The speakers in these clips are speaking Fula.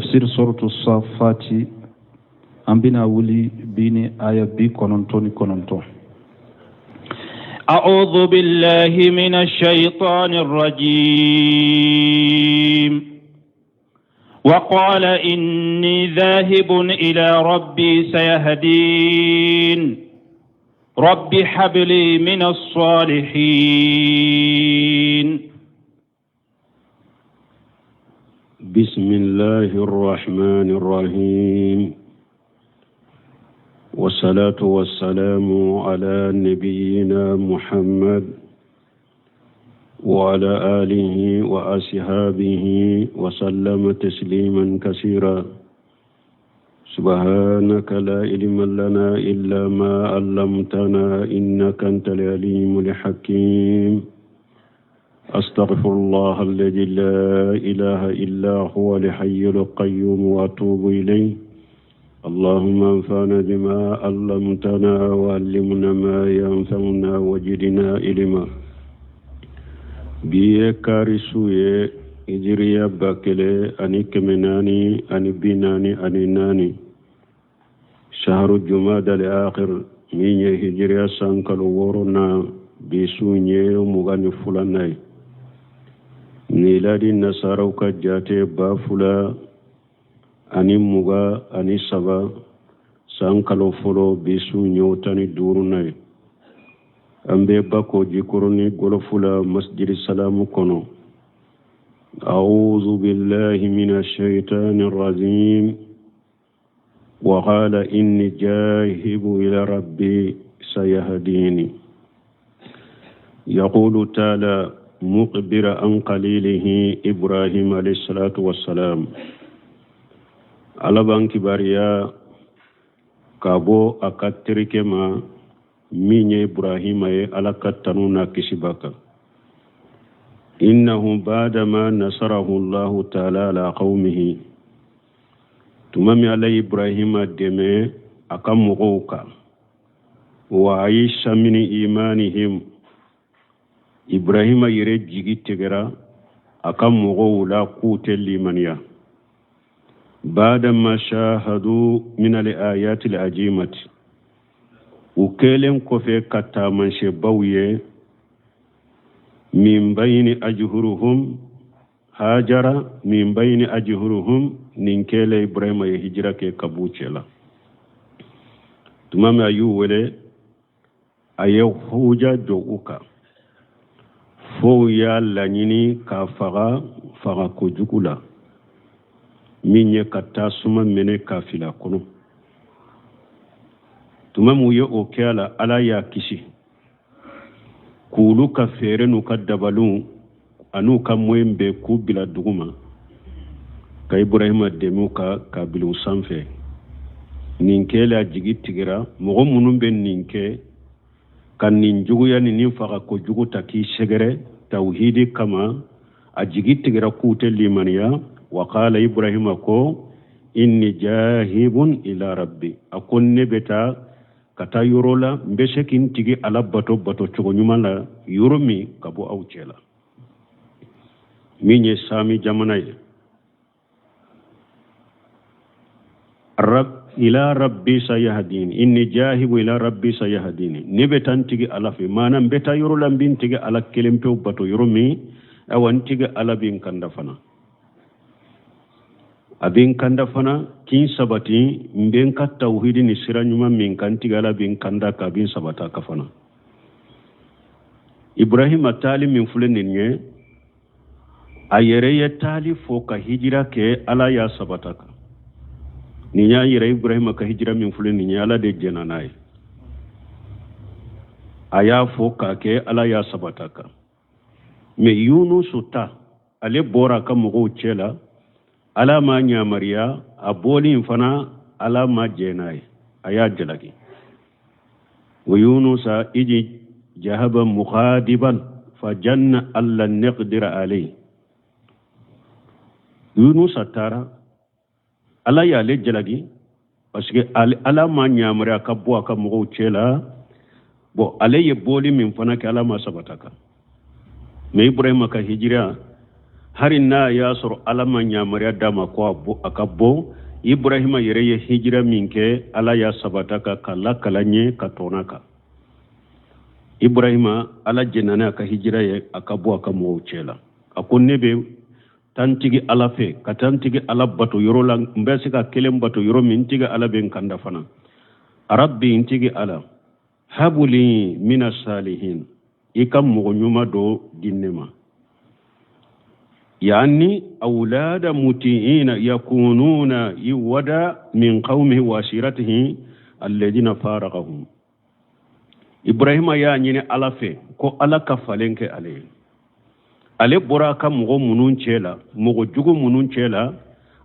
tafsir suratu safati ambina wuli bini aya bi konontoni kononton. أعوذ بالله من الشيطان الرجيم وقال إني ذاهب إلى ربي سيهدين رب هب لي من الصالحين. بسم الله الرحمن الرحيم والصلاة والسلام على نبينا محمد وعلى آله وأصحابه وسلم تسليما كثيرا. سبحانك لا علم لنا إلا ما علمتنا إنك أنت العليم الحكيم. أستغفر الله الذي لا إله إلا هو الحي القيوم وأتوب إليه. اللهم انفعنا بما علمتنا وعلمنا ما ينفعنا وزدنا علما. biye karisuye hijriya bakele ani kemenani ani binani ani nani shahru jumada al-akhir minye hijriya sankalo worona bisunye mugani fulanai miladi nasaraw ka jate bafula ani muga ani saba sankalo folo bisunye tani durunai ambe bako jikuruni golofula masjid salamu kono. أعوذ بالله من الشيطان الرجيم وقال إني جاهب إلى ربي سيهديني. يقول تعالى مخبر عن قليله إبراهيم عليه الصلاة والسلام على بانك باريا كابو أكتركما من إبراهيم على كتنونا كسبك إنه بعدما نصره الله تعالى على قومه تمام على إبراهيم الدماء أكم غوكا وعيش من إيمانهم إبراهيم يرجع تجرا أكم غولا قوت لمنيا بعدما شاهدوا من الآيات العجيمة وكلم كفي كتا من شبويه من بين أجهرهم هاجر من بين أجهرهم ننكيل إبراهيم يهجر كي كبوشلا تمام أيوة أيو هوجا جوكا فو يا لانيني كافغا فغا كوجوكولا من يكتا سما من كافلا كنو تمام يوكيالا ألا يا كيشي kulu ka fere nu ka dabalu anu ka moyembe ku bila duguma ka Ibrahima demu ka kabilu sanfe ninke la jigi tigira mogo munun ben ninke kan ninjugu ya nin faga ko jugu taki segere tauhidi kama a jigi tigira ku te limaniya wa qala Ibrahima ko inni jahibun ila rabbi akonne beta kata yorola mbese kin tigi ala bato chogo nyumala yoromi kabo auchela minye sami jamanay rab ila rabbi sayahdin inni jahibu ila rabbi sayahdin nibetan tigi ala fi manam beta yorola mbin tigi ala kelempe bato yoromi awan tigi ala bin kandafana abin kanda fana kin sabati mben ka tauhidi ni sira nyuma min kan tigala bin kanda ka bin sabata ka fana Ibrahim atali min fulenin ye ayere ye tali fo ka hijira ke ala ya sabata ka ni nya yere Ibrahim ka hijira min fulenin ye ala de jenanai aya fo ka ke ala ya sabata ka me Yunus ta ale bora ka mugo chela ala ma nyamariya aboli infana ala ma jenai aya jalaki wa yunusa iji jahaba mukhadiban fajanna alla naqdir alay yunusa tara ala ya le jalagi parce que ala ma nyamariya ka bo aka mugo chela bo ale ye boli min fana ke ala ma sabataka me Ibrahim ka hijira harina ya soro alama nyamariya dama ko akabo Ibrahima yere hijira minke ala ya sabataka kala kalanye katonaka Ibrahima ala jenana ka hijira ye akabo akamo chela akonebe tantigi ala fe katantigi ala bato yoro la mbesi ka kelem bato yoro mintigi ala ben kanda fana rabbi intigi ala habuli minas salihin ikam mo nyuma do dinnema يعني أولاد متيئين يكونون يودا من قومه وعشيرته الذين فارقهم إبراهيم يعني على في كو على كفالنك عليه عليه براكا مغو منون چلا مغو جوغو منون چلا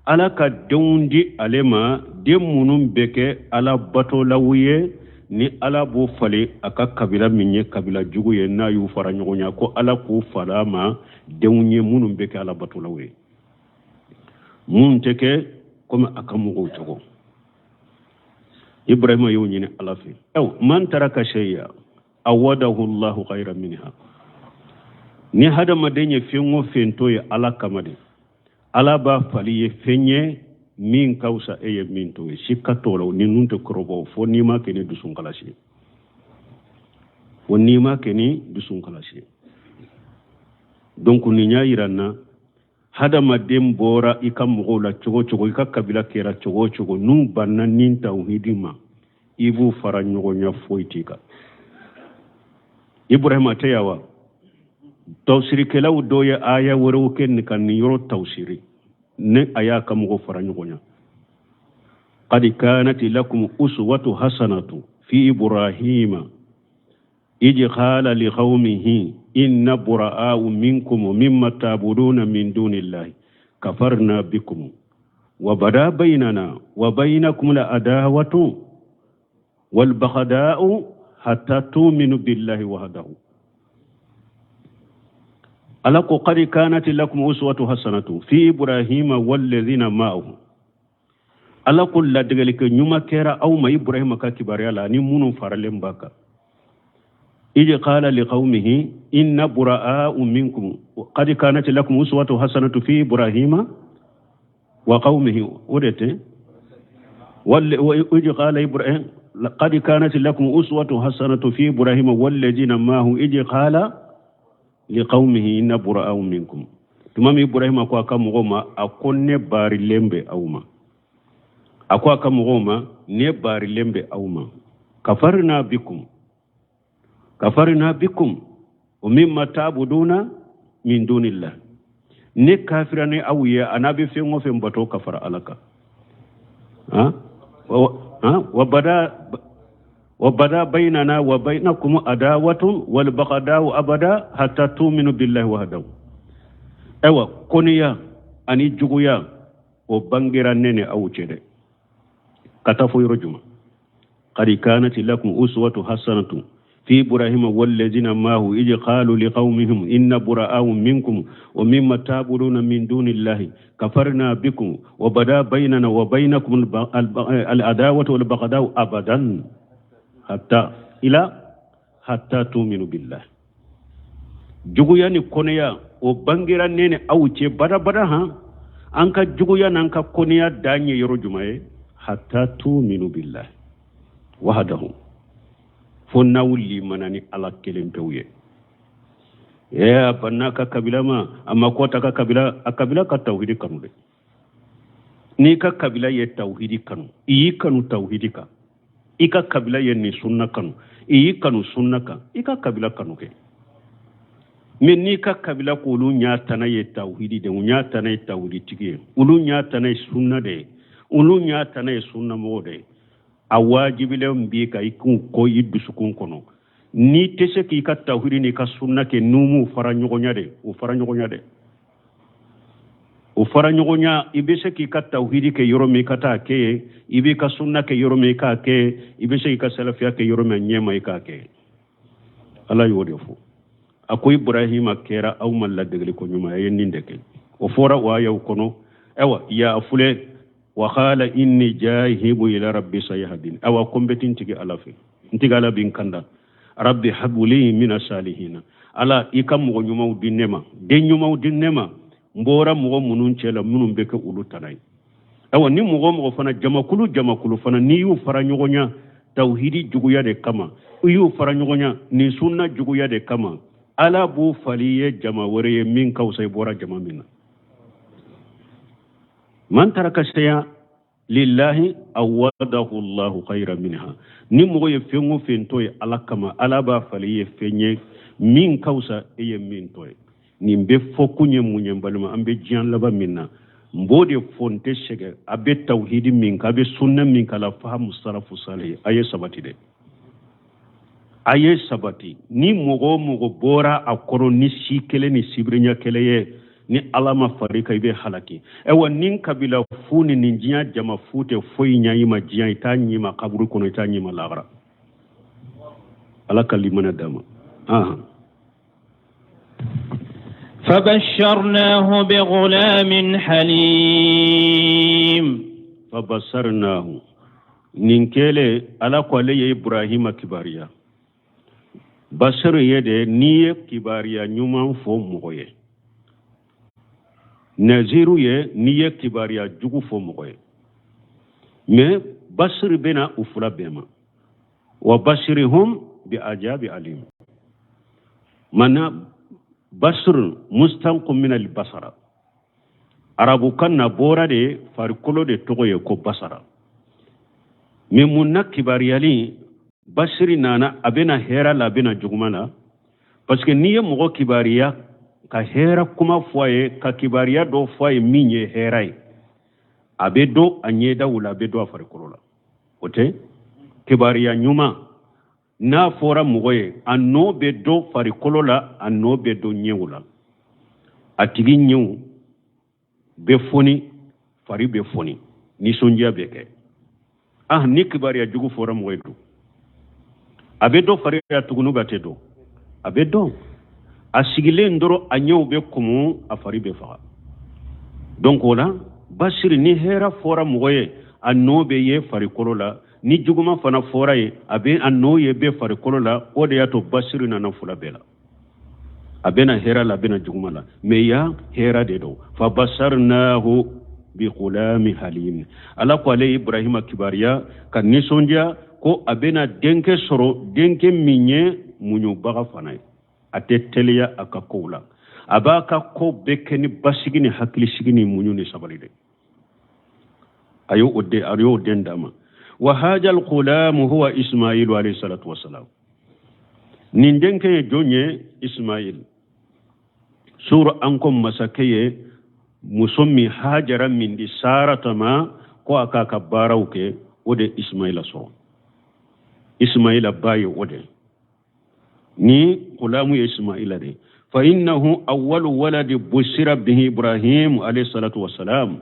على كدوندي عليه ما دي منون بك على بطو لويه ni ala bo fale aka kabila minye kabila jugu ye na yu fara nyonya ko ala ko fara ma dewnye munum beke ala batulawe mun teke comme aka mugo togo Ibrahima yo nyine ala fi man taraka shay'a awadahu Allah khayran minha ni hada madenye fengo fento ye ala kamade ala ba fali ye fenye min kausa eye min to sikatolo ni nunte krobo fo ni ma keni dusun kalashi woni ma keni dusun kalashi donc ni nyayirana hada madem bora ikam mo la chogo ikakabila kera chogo nu banna nin tawhidima ibu faranyo nya foitika Ibrahima tayawa tawsiri kelaw doya aya woro ken kan yoro tawsiri ne aya kam go faranyonya qad kanat lakum uswatu hasanatu fi ibrahima iji qala li qaumihi inna buraa'u minkum mimma ta'buduna min dunillahi kafarna bikum wa bada baynana wa baynakum la adawatu wal baghda'u hatta tu'minu billahi wahdahu ألقوا قد كانت لكم أسوة حسنة في إبراهيم والذين معه ألقوا لدغلك نيوما كيرا أو ما إبراهيم كباريا لا نمون فارلم باكا إذ قال لقومه إن براء منكم قد كانت لكم أسوة حسنة في إبراهيم وقومه ودته وإذ قال إبراهيم قد كانت لكم أسوة حسنة في إبراهيم والذين معه إذ قال لقومه إن براء منكم تمام إبراهيم أكو أكمغوما أكون نباري لمبي أوما أكو أكمغوما نباري لمبي أوما كفرنا بكم ومما تعبدون من دون الله نكافرني أويا أنا بفيمو في مبتو كفر ألك وبدا بيننا وبينكم عداوة والبغضاء أبدا حتى تؤمنوا بالله وحده أيوة كونيا أني جويا وبانغيرا نيني أو تشيدي كتافو يرجما قد كانت لكم أسوة حسنة في إبراهيم والذين معه إذ قالوا لقومهم إن براء منكم ومما تعبدون من دون الله كفرنا بكم وبدا بيننا وبينكم العداوة والبغضاء أبدا hatta tu'minu billah juguya ni koneya o bangira nene awuce bada ha anka juguya nan ka koneya danye yoro jumaye hatta tu'minu billah wahdahu fonna wulli manani ala kelen pewye ya banaka kabila ma amma ko ta ka kabila ka tauhidi kanu de ni ka kabila ye tauhidi kanu yi kanu tauhidi ka ika kabila yenni sunna kanu iyi kanu sunna kan ika kabila kanu ke men ni ka kabila ko lu nya tana ye tauhidi de nya tana ye tauhidi tigi ulu nya tana ye sunna de ulu nya tana ye sunna mode awajibile mbi ka ikun ko yidusukun kono ni tese ki ka tauhidi ni ka sunna ke numu faranyogonya de o faranyogonya ibese ki ka tauhidi ke yoro me kata ke ibe ka sunna ke yoro me ka ke ibese ki ka salafiya ke yoro me nyema ka ke ala yode fu akoy ibrahima kera aw malla degle ko nyuma yenni ndeke o fora wa yaw kono ewa ya afule wa khala inni jahibu ila rabbi sayahdin awa kombetin tigi alafi ntiga ala bin kanda rabbi habuli min salihin ala ikam mo nyuma dinema de nyuma dinema mbora mogo munun cela munun beke ulu tanay awa ni mogo fana jamakulu fana ni yu fara nyogonya tauhidi juguya de kama yu fara nyogonya ni sunna juguya de kama ala bu faliye jama wore min kausay bora jama minna man taraka shay'a lillahi awadahu Allahu khayran minha ni mogo ye fengo fentoy ala kama ala ba faliye fenye min kausa eye min toy ni be fokunye munye baluma ambe jian laba minna mbode fonte shege abe tauhidi min ka be sunna min kala fahamu salafu salih aye sabati ni mogo bora akoro ni sikele ni sibrinya keleye ni alama farika ibe halaki ewa nin kabila funi ni njia jama fute foi nyayima jian itanyi ma kaburu kono itanyi ma lagra alaka limana dama فبشرناه بغلام حليم فبشرناه نينكله على قولي إبراهيم كباريا بشر يده نيه كباريا نيومان فوم مغويه نزيرو يه نيه كباريا جوجو فوم مغويه مي بشر بنا أفلا بما وبشرهم بأجاب عليم منا بشر مستنق من البصر عربو كان بورا دي فاركولو دي توغو كو بصر ممنا كباريالي بشر نانا ابنا هيرا لا بنا جغمانا parce que niye mogo kibariya ka hera kuma foye ka kibariya do foye minye herai abedo anyeda wula abedo afarikolo la ote kibariya nyuma na fora mogoye anno be do farikolo la anno be do nyewula atigi nyew be foni fari be foni ni sonja beke ni kibariya jugu fora mogoye do abedo fari atugunu batedo abedo asigile ndoro anyew be kumu afari be fa donc wala bashir ni hera fora mogoye anno be ye farikolo la ni juguma fana fora ye abe anno ye be farikolo la o de yato bashir na fula bela abena hera la bena juguma la me ya hera de do fa basarnahu bi ghulam halim ala ko ale ibrahima kibariya kan ni sonja ko abena denke soro denke minye munyu baga fana ate teliya akakola abaka ko bekeni basigini hakli sigini munyu ni sabalide ayo dendama وهذا الغلام هو إسماعيل عليه الصلاة والسلام نندنك جوني إسماعيل سورة أنكم مساكية مسمي هاجر من دي سارة ما كو أكا كباروك ودي إسماعيل سورة إسماعيل باي ودي ني غلام إسماعيل دي فإنه أول ولد بشر به إبراهيم عليه الصلاة والسلام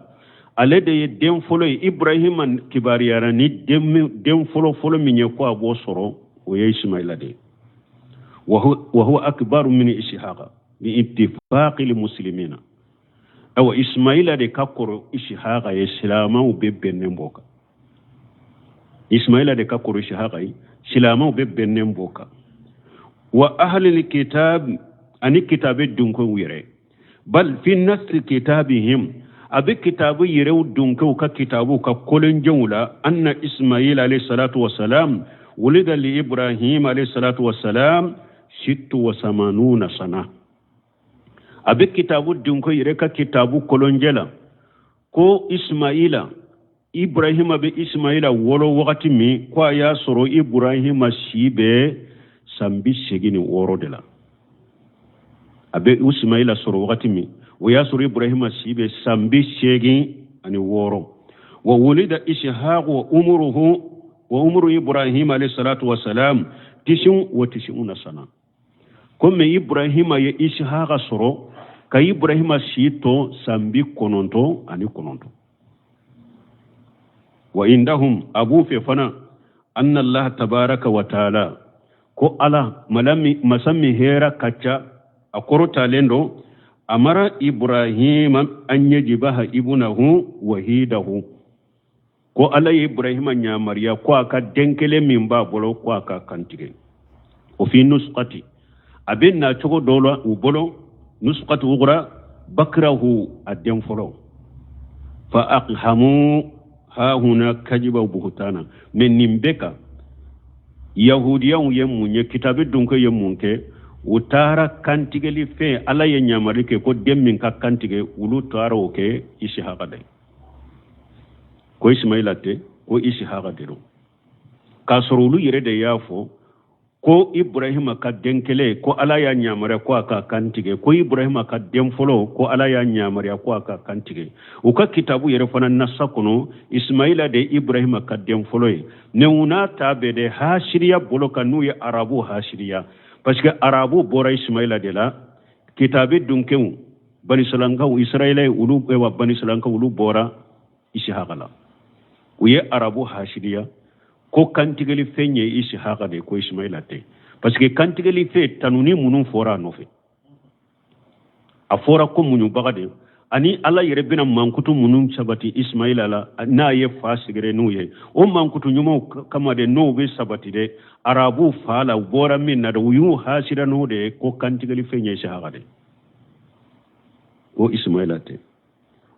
alede dem folo Ibrahim kibariyara ni dem folo minye ko abo soro o Ismaila de wa huwa akbar min Ishaqa bi ittifaq al muslimina aw Ismaila de kakoro Ishaqa islama u bebenne mboka Ismaila de kakoro Ishaqa islama u bebenne mboka wa ahli al kitab ani kitabe dunko wire bal fi nasl kitabihim abe kitabu yirew dunkew ka kitabu ka kolen jawla anna ismail alayhi salatu wassalam wulida li ibrahim alayhi salatu wassalam 86 sana abe kitabu dunko yire ka kitabu kolonjela ko ismaila ibrahim abe ismaila wolo wakati mi kwa ya soro ibrahim sibe sambi segini woro dela abe ismaila soro wakati mi وياسر إبراهيم السيبي سامبي شيغي أني وورو وولد إسحاق وأمر إبراهيم عليه الصلاة والسلام 99 سنة كم إبراهيم يا إسحاق سرو كي إبراهيم سيتو سامبي كونونتو أني كونونتو وعندهم أبو فيفنا أن الله تبارك وتعالى كو الله مسمي هيرا كاتشا أكورو تالندو amara Ibrahim an yajibaha ibnahu wahidahu ko ala Ibrahim nya mariya ko aka denkele min ba bolo ko aka kantige o fi nusqati abin na chogo dolo u bolo nusqatu ugra بكره الدم فلو فأقهموا ها هنا كذب وبهتانا من نمبكا يهوديان يمون كتاب الدنك يمونك وتارا كانتيجي في على ينيامريك كو دم من كانتيجي ولو تارو كي إشي هاقدي كو إسماعيلاتي كو إشي هاقديرو كاسرولو يرد يافو ko Ibrahima ka denkele ko ala ya nyamare ko aka kantige ko Ibrahima ka demfolo ko ala ya nyamare ko aka kantige o ka kitabu yere fana nasakono Ismaila de Ibrahima ka demfolo ne una tabe de hashiriya boloka nuye arabu hashiriya parce que arabu bora Ismaila de la kitabe dunkew bani salanka u Israila ulu wa bani salanka ulu bora ishaqala uye arabu hashiriya ko kantigeli fenye isi haka de ko Ismaila te parce que kantigeli fe tanuni munun fora nofe a fora ko munun bagade ani ala yere bina mankutu munun sabati Ismaila la na ye fasigere no ye o mankutu nyumo kama de no be sabati de arabu fala bora min na do yu hasira no de ko kantigeli fenye isi haka de o Ismaila te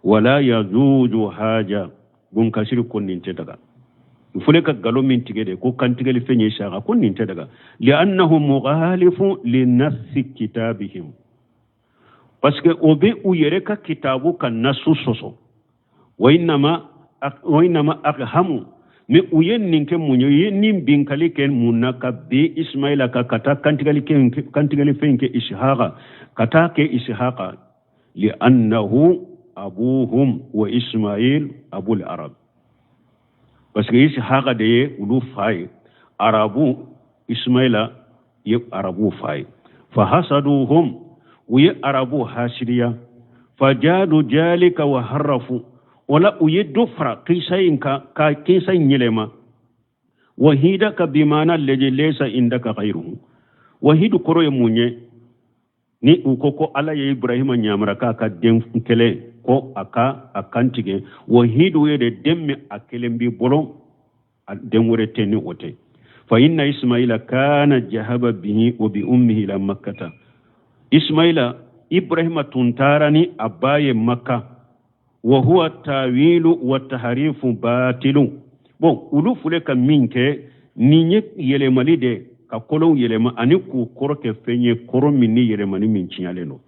wala yazuju haja gun kasir konnin te daga فلك قالوا من تجده كو كان تجلي فيني شاغا كون نتدغا لانه مخالف لنص كتابهم باسكو اوبي او يريكا كتابو كان نصو سوسو وانما اقهم مي اوين نينك مونيو ينين بينكالي كن مناكا بي اسماعيل كاتا كان تجلي فينك اسحاق كاتا كي اسحاق لانه ابوهم واسماعيل ابو العرب parce que isi haga de ulu fay arabu Ismaila ye arabu fay fa hasaduhum uye arabu hashiriya fajadu jalika wa harafu wala uye dofra kisayinka ka kisayin yelema wahidaka bimana leje lesa indaka ghayruhu wahidu koro ye munye ni ukoko ala ye Ibrahima nyamara ka den kele ko aka akantige wahidu yede demme akelembi bolo demure teni ote fa inna Ismaila kana jahaba bihi wa bi ummihi ila makkah Ismaila Ibrahima tuntarani abaye makka wa huwa tawilu wa tahrifu batilu bon ulu fuleka minke ninye yele malide ka kolo yele ma ani ku koroke fenye koro minni yele mani min chialeno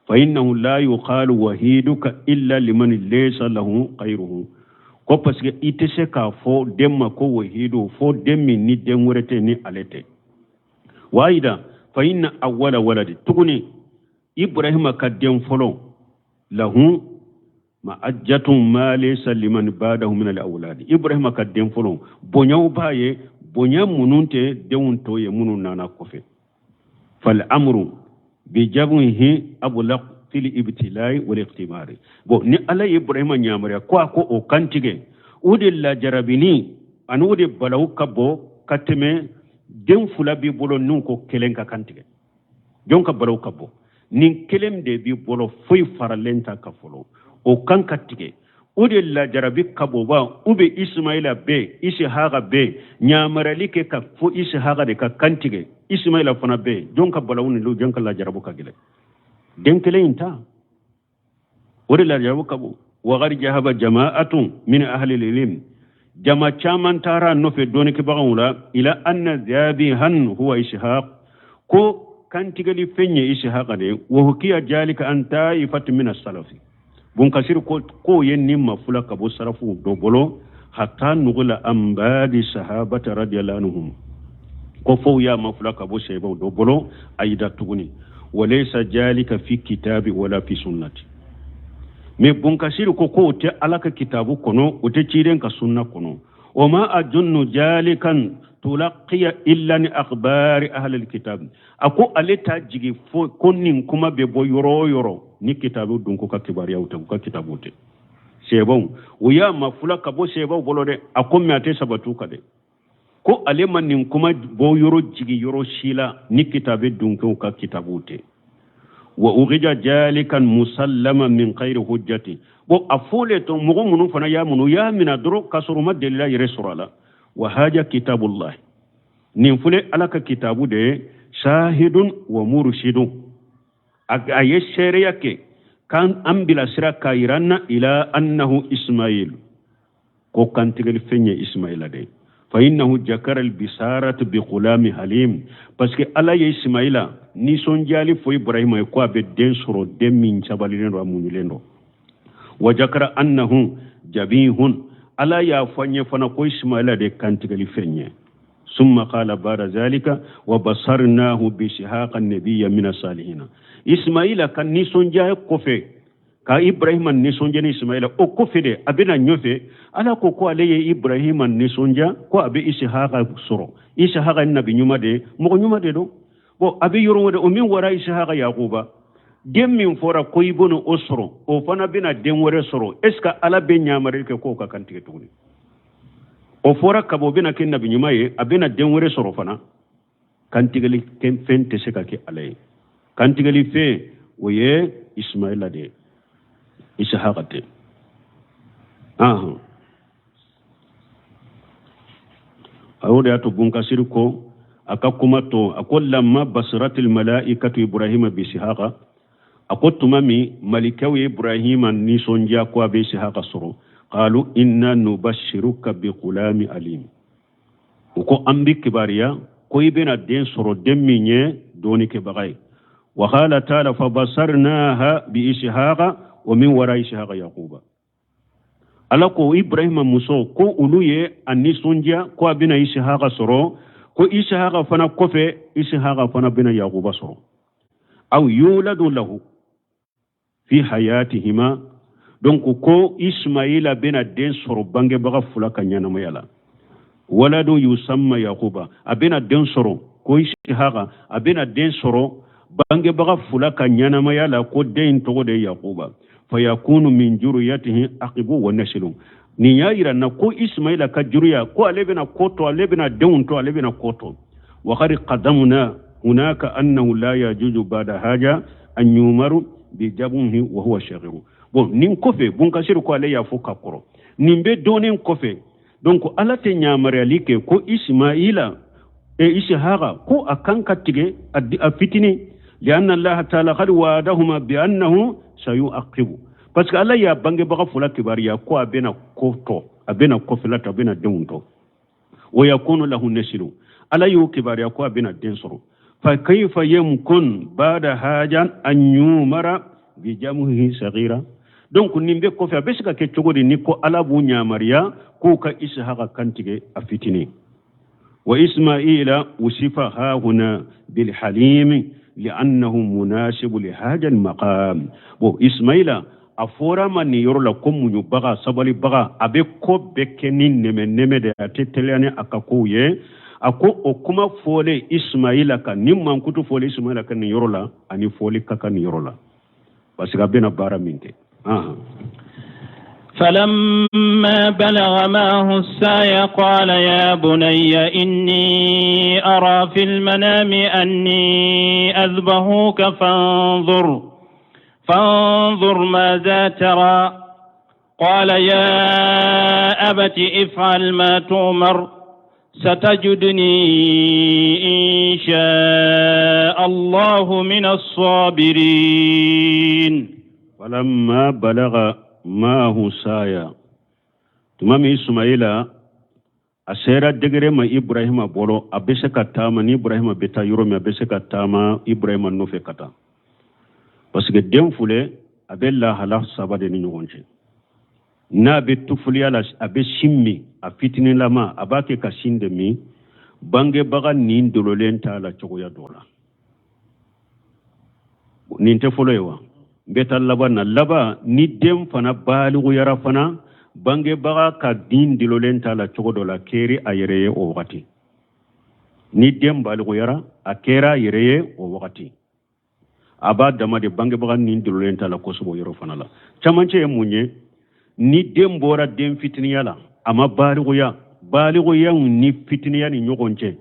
فإنه لا يقال وحيدك إلا لمن ليس له غيره ko parce que itese ka fo demma ko wahido fo demmi ni demurete ni alete waida fa inna awwala waladi tuguni Ibrahima ka dem folo lahu ma'ajjatun ma laysa liman ba'dahu min al-awlad Ibrahima ka dem folo bonyaw baye bonyam mununte dewun to ye munun nana kofe fal amru bijabunihi abulaq fil ibtilai wal iqtimari bo ni ala Ibrahima nyamare ko o kantige udilla jarabini anude balaw kabo kateme den fula bi bolo nun ko kelenka kantige jonka balaw kabo nin kelem de bi bolo foy faralenta ka folo o kan kattige udilla jarabi kabo ba ube Ismaila be Ishaqa be nyamare like ka fo Ishaqa de ka kantige Ismaila fana be jonka balawuni lu jonka la jarabu ka gile denkele inta ore la jarabu kabo wa gar jahaba jama'atun min ahli al-ilm jama chaman tara no fe doni ke bagawula ila anna zabihan huwa Ishaq ko kantigali fenye Ishaq de wa hukiya jalika an ta'ifat min as-salafi bun kasir ko yenni mafula kabo sarafu do bolo hatta nugula ambadi sahabata radiyallahu anhum ko fo ya mafula kabo sheba do bolo ayida tuguni walaysa jalika fi kitabi wala fi sunnati me bunkasir ko te alaka kitabu kono o te ciren ka sunna kono o ma ajunnu jalikan tulaqiya illa ni akhbari ahli alkitab ako aleta jigi fo konnin kuma be bo yoro ni kitabu dunko ka kibari yawta ka kitabu te sebon o ya mafula kabo sebo bolo de akomme ate sabatu kade ko aleman nin kuma bo yoro jigi yoro shila ni kitabe dunko ka kitabu te wa urija jalikan musallama min khairi hujjati bo afole to mugo munu fana ya munu ya mina dro kasuru madalla yire surala wa haja kitabullah nin fule alaka kitabu de shahidun wa murshidun aye sharia ke kan ambila sira kairanna ila annahu ismail ko kan tigel fenye ismaila de fa innahu jakara al bisaratu bi qulami halim parce que ala ye ismaila ni son jali fo ibrahima ko abe den soro den min chabalinen ro amunilendo wa jakara annahu jabihun ala ya fanye fana ko ismaila de kan tigel fenye ثم قال بعد ذلك وبصرناه بشهاق النبي من الصالحين اسماعيل كان نيسون جاي كوفي كا ابراهيم نيسون جاي اسماعيل او كوفي دي ابينا نيوفي الا كو علي ابراهيم نيسون جا كو ابي اسحاق سورو اسحاق النبي نيوما دي مو نيوما دي دو بو ابي يورو دي ومن ورا اسحاق يعقوب dem min fora koybono osro o fana bina dem wore soro eska ala be nyaamare ke ko ka kantige tuguni o fora kabo bina ken nabi nyuma ye abina den wore soro fana kantigali ken fente seka ke alay kantigali fe oye ismaila de ishaqate awde ato bunka sirko akakuma to akollamma basratil malaikatu ibrahima bi ishaqa akotumami malikawi ibrahima ni sonja ko be ishaqa soro قالوا إنا نبشرك بغلام أليم وكو أمبي كباريا كوي بين الدين سرو دميني دوني كبغاي وقال تعالى فبصرناها بإسحاق ومن وراء إسحاق يعقوب ألاكو إبراهيم موسو كو أولوية أني سونجا كو بين إسحاق سرو كو إسحاق فنا كوفي إسحاق فنا بين يعقوب سرو أو يولد له في حياتهما donc ko ismaila bena den soro bange baga fula kanyana mayala wala do yusamma yaquba abena den soro ko ishaqa abena den soro bange baga fula kanyana mayala ko den to de yaquba fayakunu min juriyatihi aqibu wa naslu ni yaira na ko ismaila ka juriya ko alebena koto alebena den to alebena koto wa qad qadamna hunaka annahu la yajuju ba'da haja an yumaru bi jabunhi wa huwa shaghiru bon nin kofe bun kasiru ko ale ya fo kakoro nin be donen kofe donc ala te nyamare alike ko ismaila e ishaqa ko akan katige a fitini lianna allah ta'ala qad wa'adahuma bi annahu sayu'aqibu parce que ala ya bange baga fula kibariya ko abena koto abena kofilata abena dunto wa yakunu lahu nasiru ala yu kibariya ko abena densoro fa kayfa yamkun ba'da hajan an yumara bi jamuhi saghira donc nimbe ko fa besika ke chogodi niko ala bu nyamariya ko ka ishaqa kantige afitini wa ismaila usifa ha huna bil halim li'annahu munasib li hadha al maqam bo ismaila afora man yorola ko munyu baga sabali baga abe ko bekenin neme de atetelane akakuye ako okuma fole ismaila kan nimman kutu fole ismaila kan yorola ani fole kakan yorola basika bena bara minte فلما بلغ معه السعي قال يا بني إني أرى في المنام أني أذبحك فانظر ماذا ترى قال يا أبت افعل ما تؤمر ستجدني إن شاء الله من الصابرين فلما بلغ معه سايا تمام إسماعيل أسيرا دغري ما إبراهيم بولو أبسكا تاما ني إبراهيم بيتا يورومي أبسكا تاما إبراهيم نوفي كتا بس ديم فولي أبلا حلا سابا دي نيونجي na be tufuli ala abe shimmi a fitinin lama abake ka shindemi bange baga nin dololen ta la chogoya dola nin te folo yewa beta laba na laba ni dem fana balu yara fana bange baga ka din dololen ta la chogodola keri ayereye o wakati ni dem balu yara akera yereye o wakati aba dama de bange baga nin dololen ta la kosobo yoro fana la chamanche munye ni dem bora dem fitniya la ama baligoya ni fitniya ni nyogonje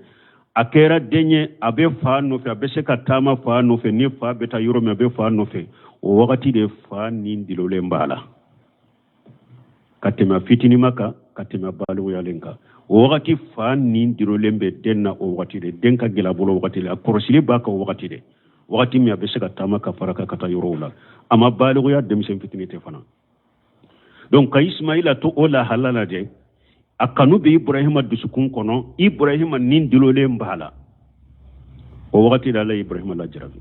akera denye abe fa no fe abe se katama fa no fe ni fa beta yoro me abe fa no fe o wakati de fa ni ndilole mbala katema fitni maka katema baligoya lenka o wakati fa ni ndilole mbe denna o wakati de denka gila bolo wakati le akorosili baka o wakati de wakati mi abese ka tama ka faraka kata yorola ama baligo ya demsen fitinite fana donc ka Ismaila to ola halala de akanu be Ibrahima dusukun kono Ibrahima nin dilole mbala o wakati la Ibrahima la jarabi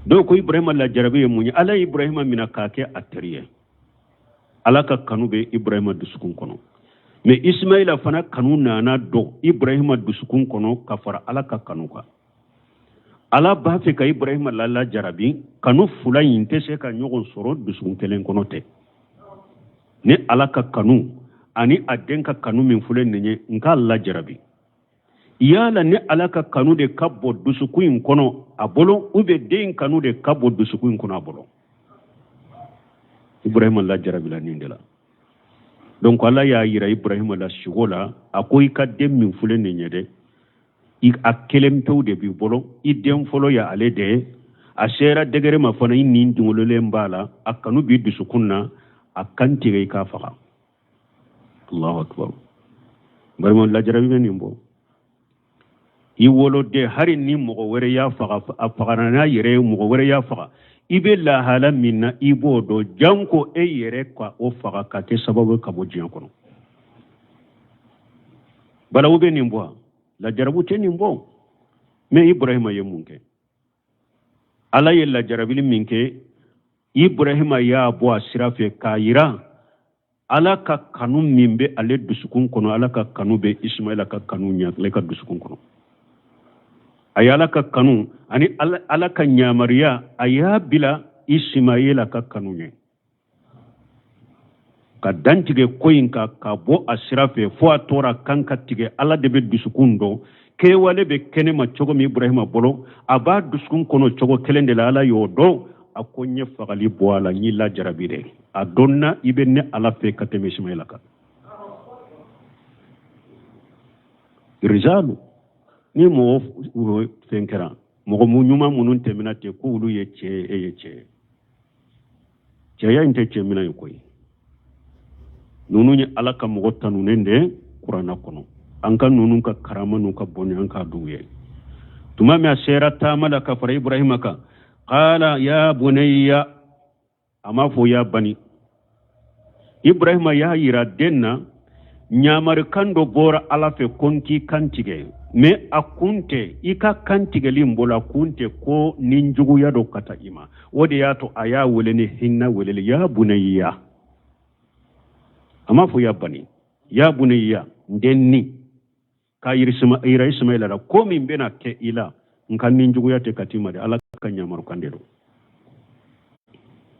donc ko Ibrahima la jarabi munya ala Ibrahima mina kake atteriye ala ka kanu be Ibrahima dusukun kono mais Ismaila fana kanu nana do Ibrahima dusukun kono ka fara ala ka kanu ka ala ba fe ka Ibrahima la jarabi kanu fula yinte se ka nyogon soro dusukun kelen kono te ne ala ka kanu ani aden ka kanu min fulen nenye nka alla jarabi yala ne ala ka kanu de kabbo dusukun kono abolo ube den kanu de kabbo dusukun kono abolo Ibrahima la jarabi la nindela donc ala ya yira Ibrahima la shigola akoy ka dem min fulen nenye de a kelempew de bi bolo i den folo ya ale de a sera degere ma fana i nin dingolole mbala a kanu bi dusukunna a kantige ka faga Allahu akbar barmo la jarabi men nimbo i wolo de hari ni mogo were ya faga a faga na yere mogo were ya faga ibe la hala minna ibo do janko e yere kwa o faga ka ke sababu ka bo jiyan kono bala ube nimbo la jarabu te nimbo me Ibrahima ye munke ala ye la jarabili minke Ibrahima ya bo asirafe kayira ala ka kanu mimbe ale dusukun kono ala ka kanu be Ismaila ka kanu nya le ka dusukun kono ayala ka kanu ani ala ka nyamariya aya bila Ismaila ka kanu nya ka dantige koyinka ka bo asirafe fo atora kanka tige ala de be dusukun do ke wale be kenema chogo mi Ibrahima bolo aba dusukun kono chogo kelende la ala yodo akonye fagali bo ala ni la jarabire adonna ibenne ala fe kateme Ismaila ka rijalu ni mo fenkera mo mu nyuma munun temina te ko ulu ye che ya inte che mina yokoy nunu ni ala ka mo tanu nende qur'ana kono anka nunu ka karama nu ka boni anka duye tuma me asera tamala ka fara Ibrahima ka qala ya bunayya ama fo ya bani Ibrahima ya yira denna nyamar kando bora ala fe konki kantige me akunte ika kantige limbola kunte ko ninjugu ya do kata ima wode ya to aya welene hinna welele ya bunayya ama fo ya bani ya bunayya ndenni ka yirisma ira Ismaila la ko min bena ke ila nkan ninjugu ya te katima de ala kan nyamar kandelo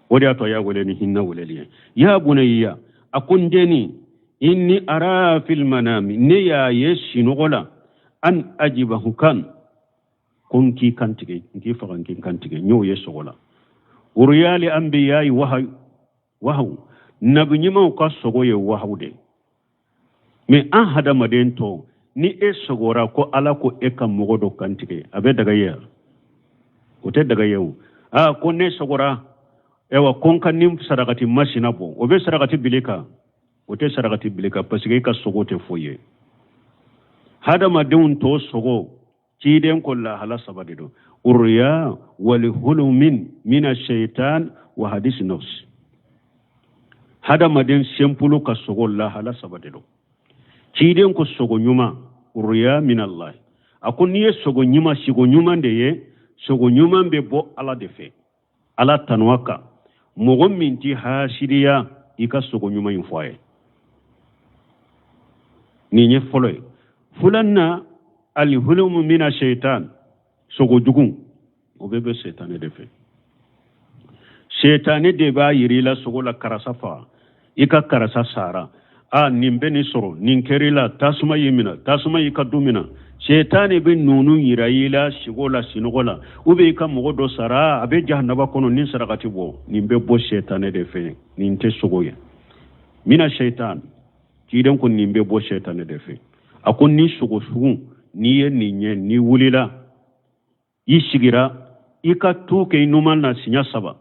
wode ya to aya welene hinna welele ya bunayya akundeni inni ara fil manami ne ya yeshinogola an ajibahu kan kunki kantige nki faganki kantige nyo yesogola uriyali anbiya'i wahaw nabi nyima ka sogoye wahawde me an hada madento ni e sogora ko ala ko e kam mogodo kantige abe daga yer o te daga yew ko ne sogora ewa konka nim sarakati mashina bo obe sarakati bilika ote sarakati bilika pasige ka sogote foye hada madun to sogo ciden ko la hala sabade do urya wal hulumin min ash-shaytan wa hadis nafs hada madin sempulu ka sogo la hala sabade do ciden ko sogo nyuma urya min Allah akuni sogo nyuma sigo nyuma ndeye sogo nyuma be bo ala defe ala tanwaka mogo minti hashiriya ika sogo nyuma infoye ni nye foloy fulanna alhulum mina shaitan sogo jugun obebe shaitan defe shaitan de ba yirila sogo la karasafa ika karasa sara nimbe ni soro ninkerila tasuma yimina tasuma ika dumina shaitan be nunu yirayila shigola sinogola ube ka mogodo sara abe jahannaba kono nin sarakati bo nimbe bo shaitan defe ninte sogoya mina shaitan kiden ko nimbe bo shaitan defe akon ni sogo sugun ni ye ninye ni wulila ishigira ika tuke inuman na sinya saba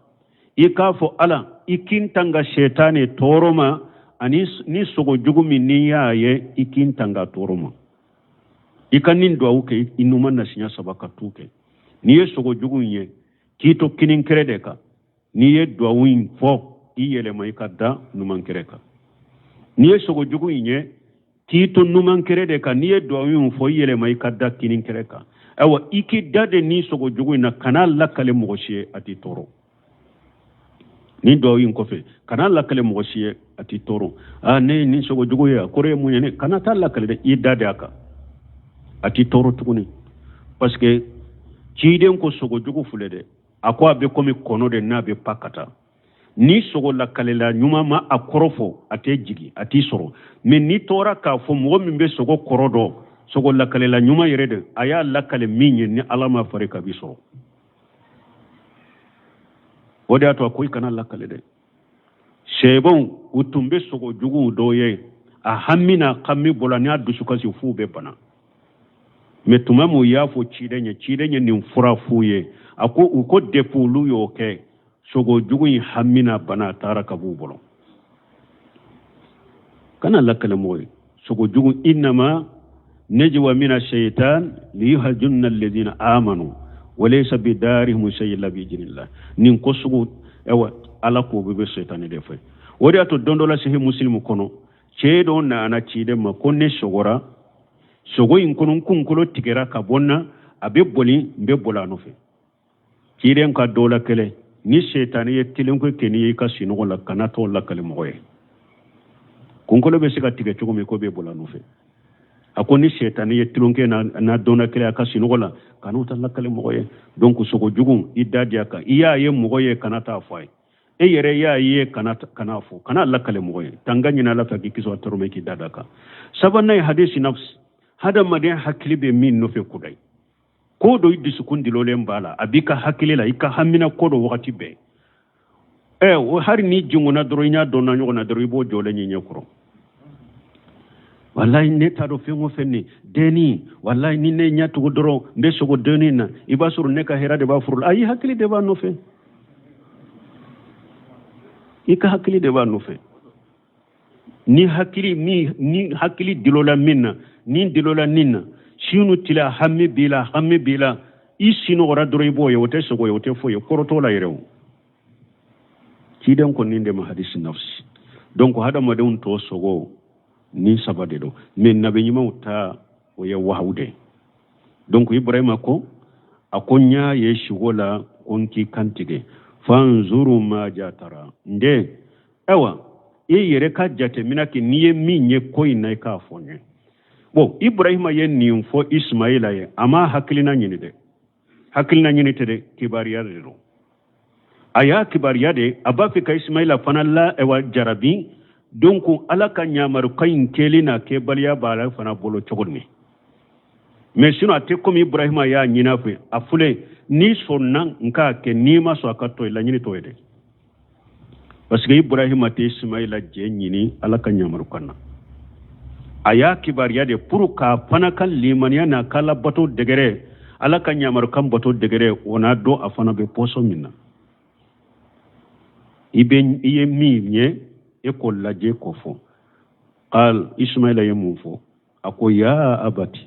ika fo ala ikintanga shetane toroma ani ni sogo jugumi ni yaye ikintanga toroma ika nin do uke inuman na sinya saba ka tuke ni ye sogo jugu ye kito kinin kere de ka ni ye duawin fo i yelema i ka da numan kere ka ni ye sogo jugu ye kito numan kere de ka ni ye duawin fo i yelema i ka da kinin kere ka awa iki dade ni sogo jugu na kana lakale mogo siye ati toro ni duawin kofe kana lakale mogo siye ati toro ne ni sogo jugu ya kore munye ne kana ta lakale de i dade aka ati toro tuguni parce que ciden ko sogo jugu fule de ako abe komi kono de na be pakata ni sogo lakale la nyuma ma akorofo ate jigi ati soro mais ni tora ka fo mo min be sogo korodo sogo lakale la nyuma yere de aya lakale minye ni alama fare ka bi soro wode ato ko ikana lakale de sebon utumbe sogo jugu doye a hammina kammi bolani adu sukasi fu be bana mais tuma mu yafo cidenye nin fura fuye ako uko depulu yo ke sogo jugu hammina bana tara kabu bolo kana lakale moy sogo jugu inma najwa min ash-shaytan liyahjunna alladhina amanu wa laysa bidarihim shay'un bi jinillah nin ko sogo ewa ala ko be shaytan de fay wodi ato dondola sehi muslimu kono ceedo na ana cide ma konne sogora sogo in konon kunkolo tigera ka bonna abe boli mbe bolano fe ciiden ka dola kele ni shaytani ye tilen ko keni ka sino la kana to la kale moye kunkolo be sika tige cugo mi ko be bolano fe akoni shaytani ye tilon ke na dona kele ka sino la kana to la kale moye donc sogo jugun idadi aka iya ye moye kana ta fay e yere ya ye kana fo kana la kale moye tanganya na la fa kiso atoro ki dadaka sabanay hadisi nafs hada maden hakili be min no fe kudai ko do yiddi sukundi lolen bala abika hakili la ika hamina ko do wakati be o hari ni jinguna doro nya do na nyogona doro ibo jole nyi nyekuro wallahi ne ta do fe ngo fenni deni wallahi ni ne nya to doro nde sogo deni na ibasuru ne ka herade ba furul ayi hakili de ba no fe ika hakili de ba no fe ni hakili dilola minna ni dilola ninna sinu tila hammi bila isinu ora doro ibo ye wote sogo ye wote fo ye koroto la yerew kiden ko ninde ma hadisi nafsi donc hada madun to sogo ni sabade do men nabe nyima uta o ye wahawde donc ibrahima ko akonya ye shigola onki kantige fanzuru ma jatara nde ewa yere ka jate minaki niye minye koina ka fonye bo ibrahima ye ninfo ismaila ye ama hakilina nyini de kibariya de ro aya kibariya de abafi ka ismaila fanalla ewa jarabi donc alaka nyamaru kayin kelina ke baliya bala fana bolo chogorni mais sino ate comme ibrahima ya nyina fe afule ni sonnan nka ke nima so akato la nyini to de parce que ibrahima te ismaila je nyini alaka nyamaru kana aya kibariya de pour ka fanakal limaniya na kala bato degere alaka nyamaru kan bato degere ona do afana be poso minna iye mi nye eko laje kofo qal ismaila yemufo ako ya abati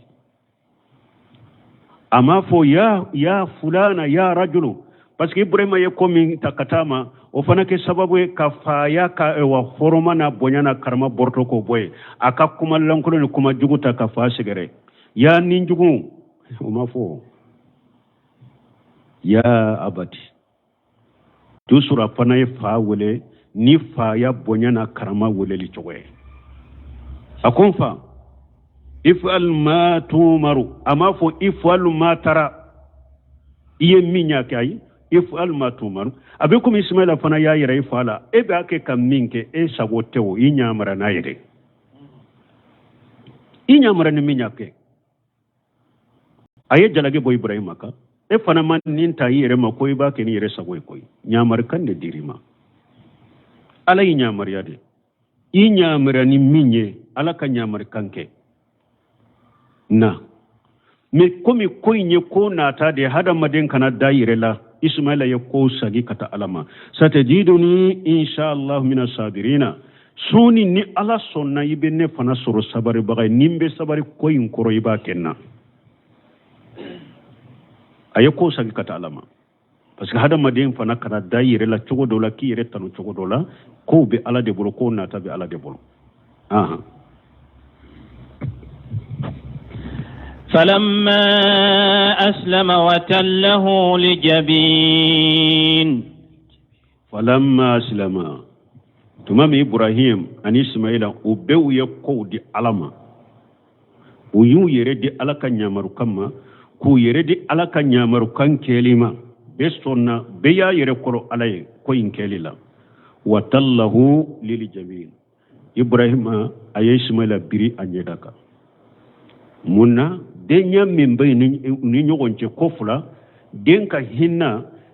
ama fo ya fulana ya rajulu parce que ibrahima ye komi takatama o fana ke sababu ka faya ka wa foroma na bonyana karma borto ko boy aka kuma lankulo ni kuma juguta ka fa sigere ya ninjugu o mafo ya abati to sura fana ye fa wele ni fa ya bonyana karma wele li chowe akon fa ifal ma tumaru ama fo ifal ma tara iye minya kai ifal ma tumaru abe kuma ismaila fana ya yira ifala ebe ake kam minke e sagotewo inyamara na yire inyamara ni minya ke aye jalage boy ibrahima ka e fana man ninta yire ma koy ba ke ni yire sagoy koy nyamar kan de dirima ala inyamar yade inyamara ni minye ala ka nyamar kanke na me komi koy nye ko nata de hada maden kana dayire la ismaila ya ko sagi kata alama satajiduni inshallah min as-sabirina suni ni ala sonna ibenne fana soro sabari bagay nimbe sabari koyin koro iba kenna aye ko sagi kata alama parce que hada madin fana kana dayire la cogo dola ki yere tanu cogo dola ko be ala de bolo ko nata be ala de bolo aha فلما أسلم وتله لجبين فلما أسلم تمام إبراهيم أن إسماعيل وبيو يقو دي علما ويو يريد على كان يامرو كما كو يريد على كان يامرو كان كلمة بسونا بيا يريكورو علي كوين كليلا وتله للجبين إبراهيم أي إسماعيل بري أنيداكا منا denya membe ni nyogonche kofula denka hinna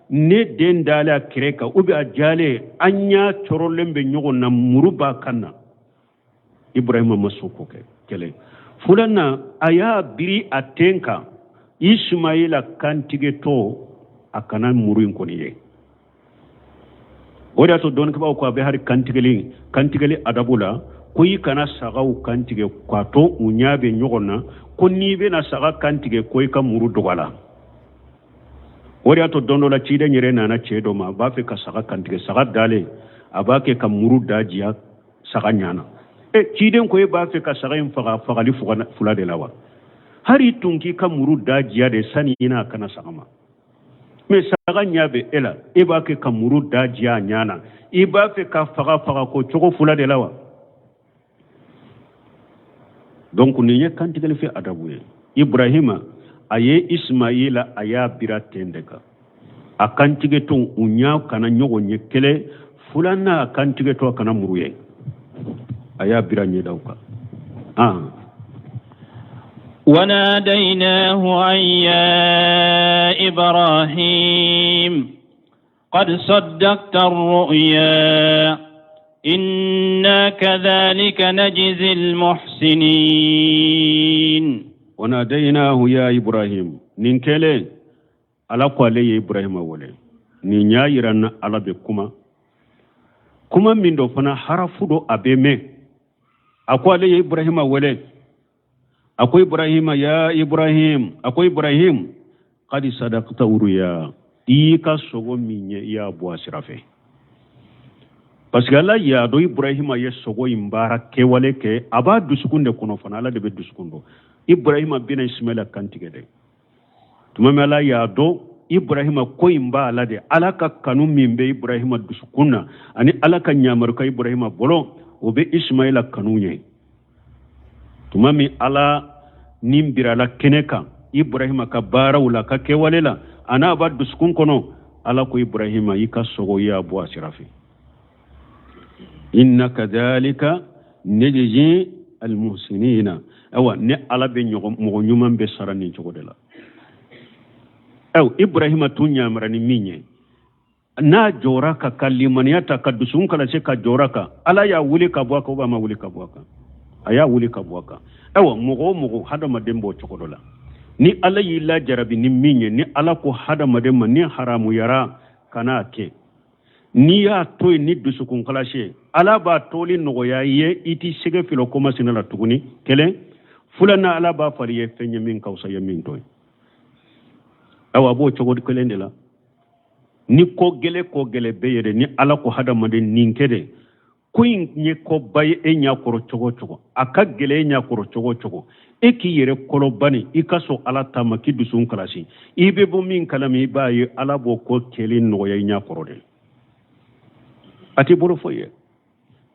ne den dala kreka ubi ajale anya chorolembe nyogo na muruba kana Ibrahima masuko kele fulana aya biri atenka Ismaila kantige to akana muruin koniye oda to don kaba ko be har kantigeli adabula koyi kana sagau kantige kwato unyabe nyogona konni be na saga kantige koyi ka muru dogala wori ato dondo la chide nyere na chedo ma ba fe ka saga kantige saga dale abake ka muru dajiya saga nyana chiden koyi ba fe ka saga fagali fula de lawa hari tunki ka muru dajiya de sani ina kana saga ma me saga nyabe ela e ba ke ka muru dajiya nyana e ba fe ka faga ko chogo fula de lawa donc ni ye kantigale fi adabuye Ibrahima aye Ismaila aya bira tendeka akantige to unya kana nyogo nyekele fulana akantige to kana muruye aya bira nyedauka وناديناه أن يا إبراهيم قد صدقت الرؤيا إنا كذلك نجزي المحسنين وناديناه يا إبراهيم ننكلي على قولي إبراهيم أولي نينيا يرانا على بكما كما من دوفنا حرفو أبيمي أقول إبراهيم أولي أقول إبراهيم يا إبراهيم أقول إبراهيم قد صدقت الرؤيا إيكا سوغو ميني يا أبو أسرافي parce que Allah ya do Ibrahima ye sogo imbara ke wale ke aba dusukunde kono fana Allah de be dusukundo Ibrahima bina Ismaila kantige de tumame Allah ya do Ibrahima ko imba Allah de alaka kanu mimbe Ibrahima dusukunna ani alaka nyamaru ka Ibrahima bolo obe Ismaila kanunye tumame Allah nimbira la keneka Ibrahima ka barawla ka ke wale la ana aba dusukun kono Allah ko Ibrahima yika sogo ya Abu Asrafi inna kadhalika najzi almuhsinina awa ne ala be mo nyuman be sarani jogodela Ibrahima tunya marani minye na joraka kalimaniata kadusun kala se ka joraka ala ya wuli ka bwaka ba ma wuli ka bwaka aya wuli ka bwaka mogo hada madembo jogodola ni ala yilla jarabi ni minye ni ala ko hada mademma ni haramu yara kana ke ni ya toy ni dusukun kalashe ala ba toli nogoya ye iti sege filo koma sinala tuguni kele fulana ala ba fari ye fenye min kausa ye min toy awa bo chogod kelende la ni ko gele beyede ni ala ko hada made ninkede kuin nye ko baye e nya koro chogo aka gele nya koro chogo e ki yere kolo bani ikaso ala tama ki dusun kalashi ibe bo min kalami baye ala bo ko kele nogoya nya koro de ati boro foye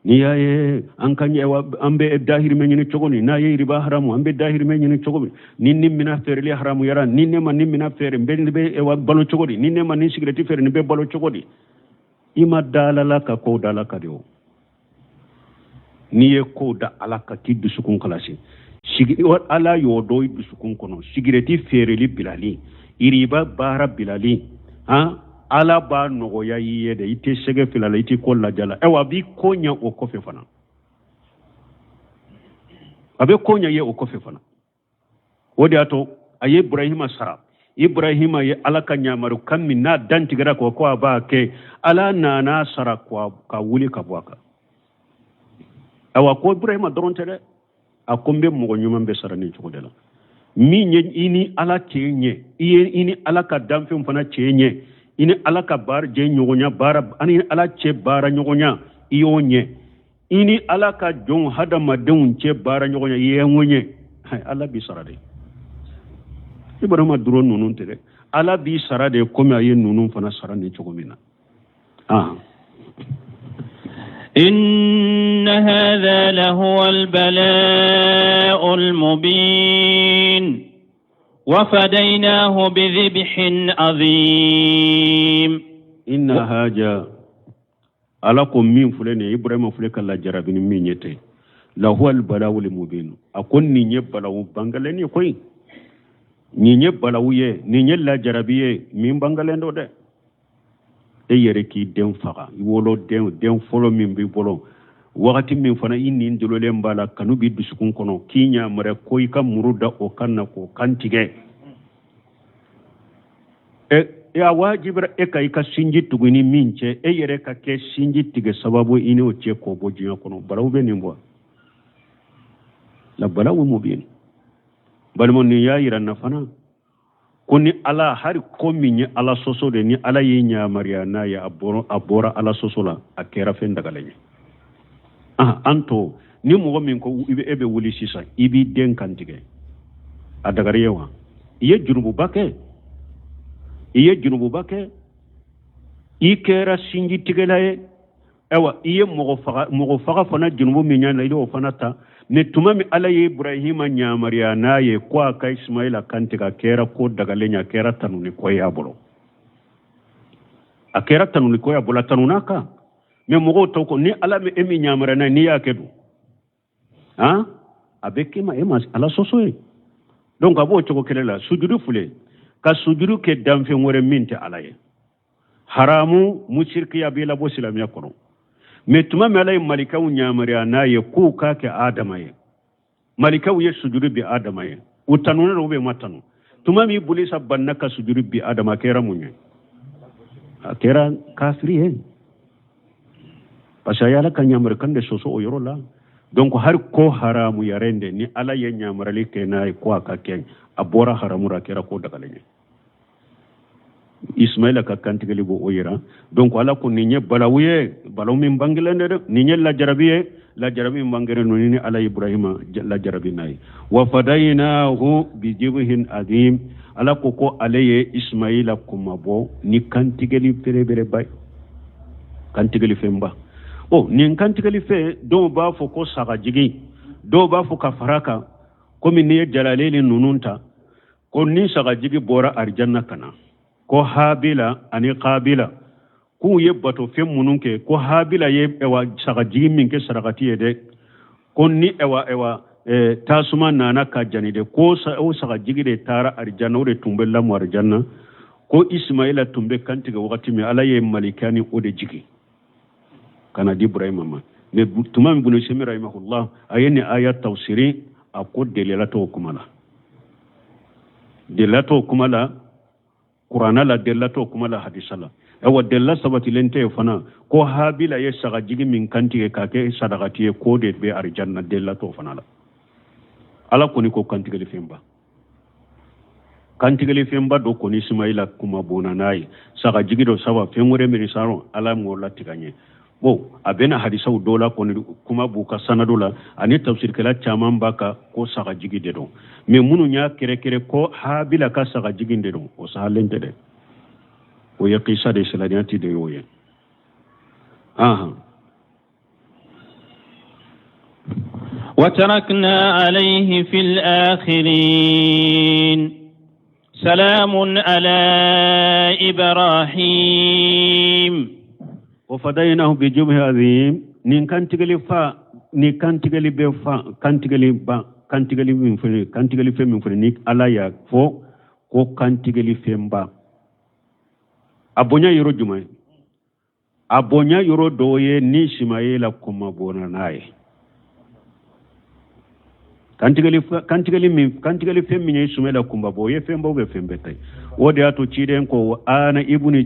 ni yaye ankanye ambe dahir menyini chogoni na ye riba haramu ambe dahir menyini chogomi ninni mina ferli haramu yara ninne man mina fer mbende be e balo chogodi ninne man ni sigreti fer ni be balo chogodi ima dalala ka ko dalaka de ni ye ko da alaka ki dusukun kalasi sigi ala yodo dusukun kono sigreti ferli bilali iriba bara bilali ala ba nogoya yede ite sege filala ite ko la jala ewa bi konya o kofe fana abe konya ye o kofe fana wodi ato aye Ibrahima ye ala ka nyamaru kammi na danti gara ko ba ke ala na sara ko ka wuli ka bwaka ewa ko Ibrahima doronte de akombe mo nyuma be sara ni chukodela min ye ini ala chenye ini ala ka damfe fana chenye ini ala ka bar je nyogonya bara ani ala che bara nyogonya iyonye ini ala ka jon hada madun che bara nyogonya yengonye ala bi sarade ibrahima duro nunun tere ala bi sarade komi aye nunun fana sarane chogomina إن هذا لهو البلاء المبين وفديناه بذبح عظيم إن هذا alakum min fulene ibrahima fule kala jarabini min yete la huwa al balawul mubin akon ni nye balawu bangale ni koy ni nye balawu ye ni nye la jarabiye min bangale ndo de e yere ki den faga wolo den folo min bi bolo wakati min fana inni ndolole mbala kanu bi dusukun kono kinya mare koy ka muruda o kanna ko kantige ya wajibra e kay ka sinji tuguni minche e yere ka ke sinji tige sababu ini o che ko bo jinya kono balawu be nimbo la balawu mubin balmo ni ya ira na fana kuni ala hari komi ni ala soso de ni ala yinya mariana ya abora ala soso la akera fen daga lenye anto ni mo min ko ibe ebe wuli sisa ibi den kantige adagare yawa iye junubu bake ikera sinji tigelaye ewa iye mogo faga fana junubu minya na ile ofana ta ne tumami ala ye ibrahima nya mariana ye kwa ka ismaila kantiga kera ko daga lenya kera tanuni ko ya bolo akera tanuni ko ya bolo tanunaka me mogo to ko ni ala me emi nya mariana ni ya kedu abeke ma ema ala sosoe donc abo choko kelela sujudu fule ka sujudu ke damfe ngore minte alaye haramu mushirki ya bila bo silamiya kono metuma melay malikaw nyamariya naye ku ka ke adama ye malikaw ye sujudu bi adama ye utanuna no be matanu tuma mi bulisa bannaka sujudu bi adama kera munye kera kafiri ye pasayala kan nyamar kan de soso o yorola donc har ko haramu yarende ni ala ye nyamarali ke naye ko ka ken abora haramu ra kera ko daga lenye ismaila ka kantigali bo oyira donc ala ko ni nye balawuye balaw min bangilende de ni nye la jarabi bangere no ni ala ibrahima la jarabi nay wa fadaynahu bi jibhin azim ala ko alaye ismaila kuma bo ni kantigali bere bay kantigali femba ni kantigali fe do ba fo ko saga jigi do ba fo ka faraka ko min ne jalaleli nununta ko ni saga jigi bora arjanna kana ko habila ani qabila ku ye bato fem mununke ko habila ye ewa saga jigi min ke sarakati de ko ni ewa tasuma nana ka jani de ko saga jigi de tara arjanna de tumbella mu arjanna ko ismaila tumbe kantiga wakati mi ala ye malikani o de jigi kana di ibrahima ma ne tumam bunu shemira rahimahullah ayeni ayat tawsiri ako delilato kumala qur'ana la delato kumala hadisala ewa della sabati lente fana ko habila ye saga jigi min kanti ka ke sadaqati ko de be arjanna delato fana la ala koni ko kanti gali femba do koni ismaila kuma bona nayi saga jigi do sawa fengore mi risaro ala mo latiganye abena hadisa dola koni kuma buka sanadola ani tafsir kala chaman baka ko saga jigi de do me munu nya kere ko habila ka saga jigi de do o sahalente de o yaqisa de salaniati de yoye وتركنا عليه في الآخرين سلام على إبراهيم وفديناه بجبه عظيم نين كانتيغلي من فني على يا فو ko kantigali femba abonya yoro jumay abonya yoro doye ni Ismaila kuma bona naye kantigali femmi ni Ismaila kuma boye femba be fembe tay wode ato ciden ko ana ibnu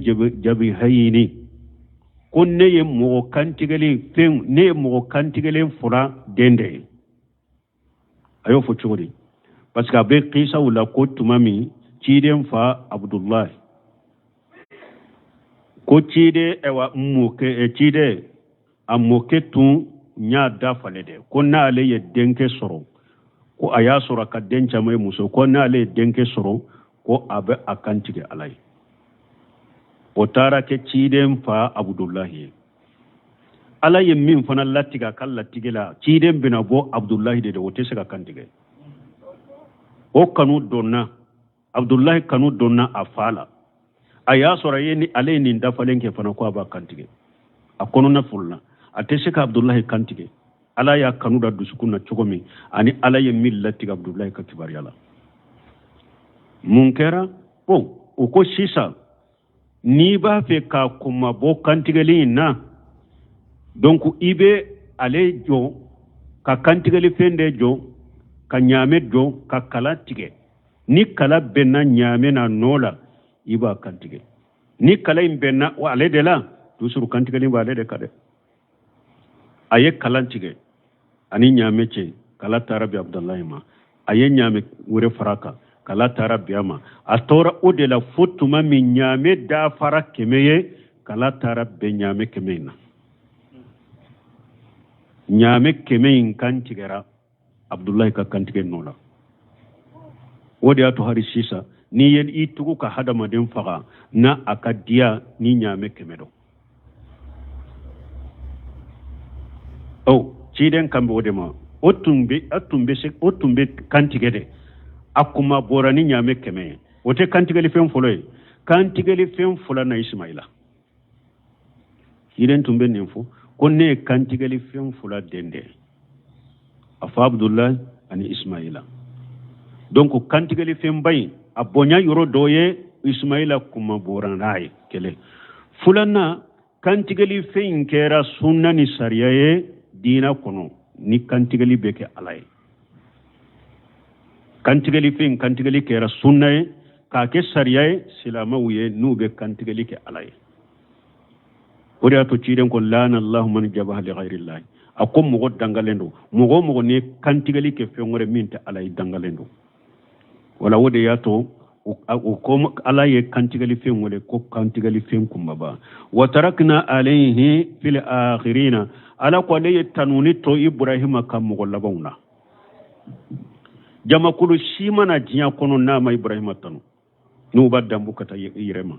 jabi hayni kunne ye mo kantigali fura dende ayo fo chori parce que abe qisa wala ko tumami ciden fa Abdullah ko cide ewa muke cide amoke tun nya da falede ko na ale ye denke soro ko aya soro ka denca mai muso ko na ale denke soro ko abe akantige alai o tara ke ciden fa Abdullahi ala ye min fana latiga kala tigela ciden bina bo Abdullahi de wote se ka kantige o kanu donna Abdullahi kanu donna afala aya soro ye ni ale ni ndafalen ke fana ko aba kantige akono na fulla atese ka Abdullahi kantige ala ya kanu da dusukuna chogomi ani ala ye min latiga Abdullahi ka kibari ala munkera o ko sisa ni ba fe ka kuma bo kantigeli na donc ibe ale jo ka kantigeli fende jo ka nyame jo ka kala tige ni kala benna nyame na nola iba kantige ni kala imbenna wa ale de la tusuru kantigeli ba ale de kade aye kalantige ani nyame ce kala tarabi Abdullahi ma aye nyame wure faraka kala tarabi ama atora odela fotuma min nyame da fara kemeye kala tarabe nyame kemena nyame kemeyin kantigera Abdullahi ka kantige nola wodi ato hari sisa ni yen itugu ka hadama den faga na akadia ni nyame kemedo ciden kambe wodema otumbe kantigede akuma borani nyame keme wote kantigeli fem foloy kantigeli fem fola na Ismaila ciden tumbe ninfo konne kantigeli fem fola dende afa Abdullah ani Ismaila donc kantigeli fem bay abonya yoro doye Ismaila kuma boranay kele fulana kantigeli fen kera sunna ni sariyaye dina kono ni kantigali beke alay kantigali fin kantigali kera sunnaye ka ke sariyaye silama wuye nube kantigali ke alay ori ato ciden ko lana Allah man jabaha li ghayri Allah akom mo dangalendo mo ne kantigali ke fengore minte alay dangalendo wala wode yato o ko alaye kantigali fengole ko kantigali fen kumbaba wa tarakna alayhi fil akhirina ala ko le tanuni to Ibrahima kam mo labawna jama kulu shimana jinya kono nama Ibrahima tanu no badam bukata yirema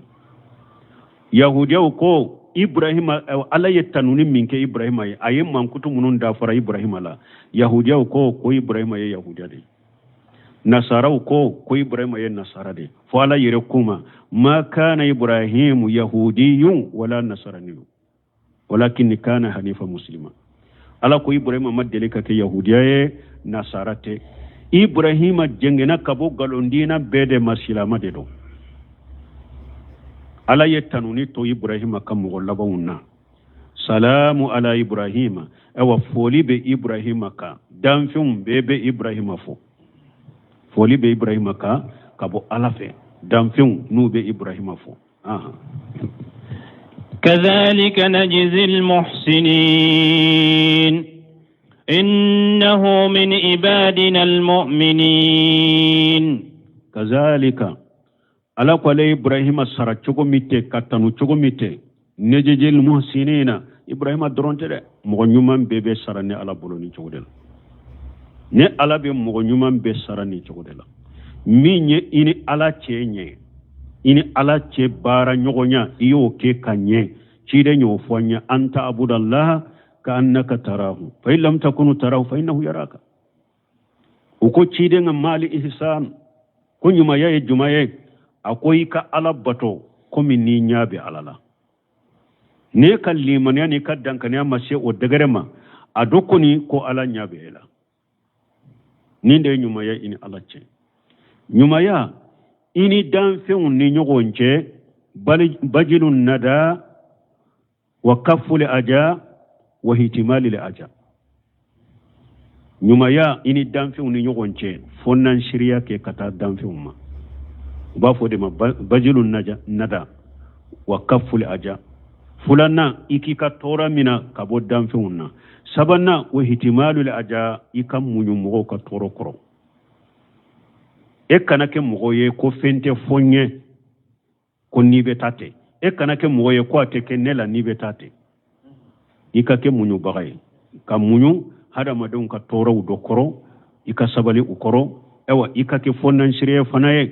yahudiya ko Ibrahima ala ye tanuni minke Ibrahima ayem mankutu munun da fara Ibrahima la yahudiya ko Ibrahima ye yahudiya de nasara ko Ibrahima ye nasara de fo ala yire kuma ma kana Ibrahim yahudiyyun wala nasraniyun walakin kana hanifa muslima ala ko Ibrahima madelika ke yahudiya ye nasara te Ibrahima jengena kabo galondina bede masilama de do ala ye tanuni to Ibrahima kam mo labawunna salamu ala Ibrahima awa foli be Ibrahima ka danfum bebe Ibrahima fo foli be Ibrahima ka kabo alafe danfum nube Ibrahima fo كذلك نجزي المحسنين إنه من عبادنا المؤمنين كذلك ala kwale Ibrahima sara chogo mite katanu chogo mite nejejel muhsinina Ibrahima doronte de mo nyumam bebe sarane ala boloni chogo del ne ala be mo nyumam be sarani chogo del minye ini ala chenye ini ala che bara nyogonya iyo ke kanye chide nyo fonya anta abudallah ka annaka tarahu fa illam takunu tarahu fa innahu yaraka uko chide ngamali ihsan kunyuma yaye jumaye akwai ka alabato komi ni nyabe alala ne kan limaniya ne ka dankaniya mashe o dagarema a dokoni ko ala nyabe ela ni de nyuma ya ini alace nyuma ya ini danfeun ni nyogonce bajilun nada wa kaful aja wa hitimali li aja nyuma ya ini danfeun ni nyogonce fonnan shiriya ke kata danfeun ma ba fo de ma bajilun nada wa kaful aja fulana ikika tora mina kabo danfeunna sabanna wa hitimalu aja ikam munyu mo ka toro koro e kana ke mogo ye ko fente fonye ko nibe tate e kana ke mogo ye ko ateke nela nibe tate ika ke munyu bagay ka munyu hada madon ka toro do koro ika sabali ukoro ewa ika ke fonnan shirye fanaye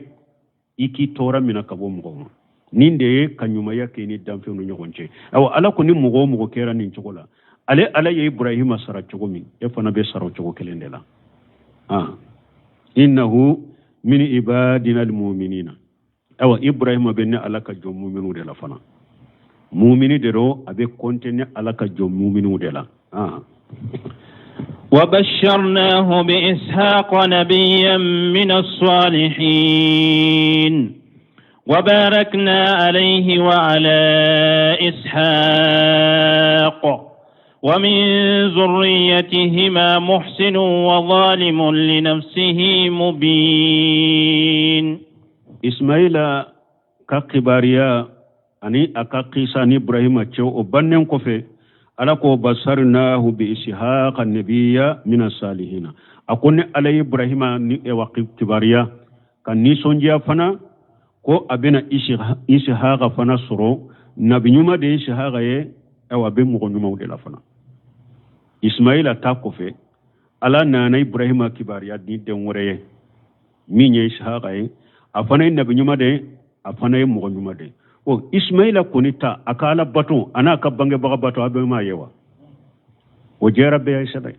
iki tora mina kabo mogo ninde kanyuma yake ni damfe no nyogonche ewa ala ko ni mogo kera ni chokola ale ala ye ibrahima sara chogomi e fana be sara chogo kelendela innahu min ibadina almu'minina ewa ibrahima be ne ala ka jom mu'minu de la fana mu'mini de ro abe kontene ala ka jom mu'minu de la وبشرناه بإسحاق نبيا من الصالحين وباركنا عليه وعلى إسحاق ومن ذريتهما محسن وظالم لنفسه مبين إسماعيل كقباريا أني أكاقيسان إبراهيم أتشو وبنن كفي alako basarnahu bi ishaq an-nabiyya min as-salihin akone alay ibrahima ni e waqi tibariya kan ni sonja fana ko abena ishaq fana suro nabinyuma de ishaq ye e wa be mo nyuma de la fana ismaila ta ko fe ala nana ibrahima kibariya ni de woreye minye ishaq ye afana nabinyuma de afana mo nyuma de o ismaila kunita akala bato ana ka bange baga bato abe ma yewa o jera be ay saday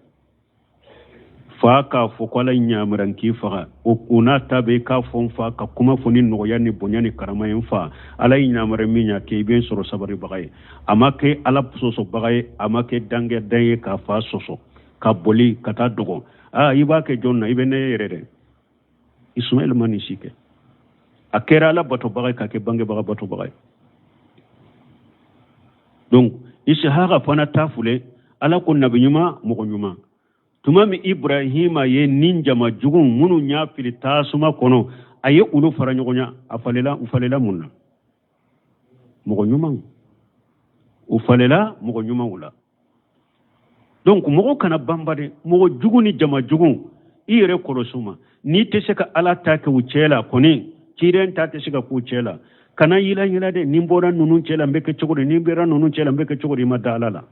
fa ka fo ko la nyamran ki fa o kuna tabe ka fon fa ka kuma foni no yani bonyani karama yin fa ala nyamran minya ke be soro sabari bagay ama ke ala soso bagay ama ke dange daye ka fa soso ka boli kata dogo iba ke jonna ibene yerere ismaila mani shike akera la bato bagay ka ke bange baga bato bagay donc ishaq fana tafule ala ko nabiyuma mo nyuma tumami ibrahima ye ninja majugun munu nya fili tasuma kono aye ulu faranyonya ufalela munna mo nyuma ufalela mo nyuma wala donc mo kana bambade mo juguni jama jugun ire kolosuma ni teseka ala take wucela koni kiren ta shiga ku cela kana yila de nimbora nunun cela mbeke chogori nimbera nunun cela mbeke chogori madalala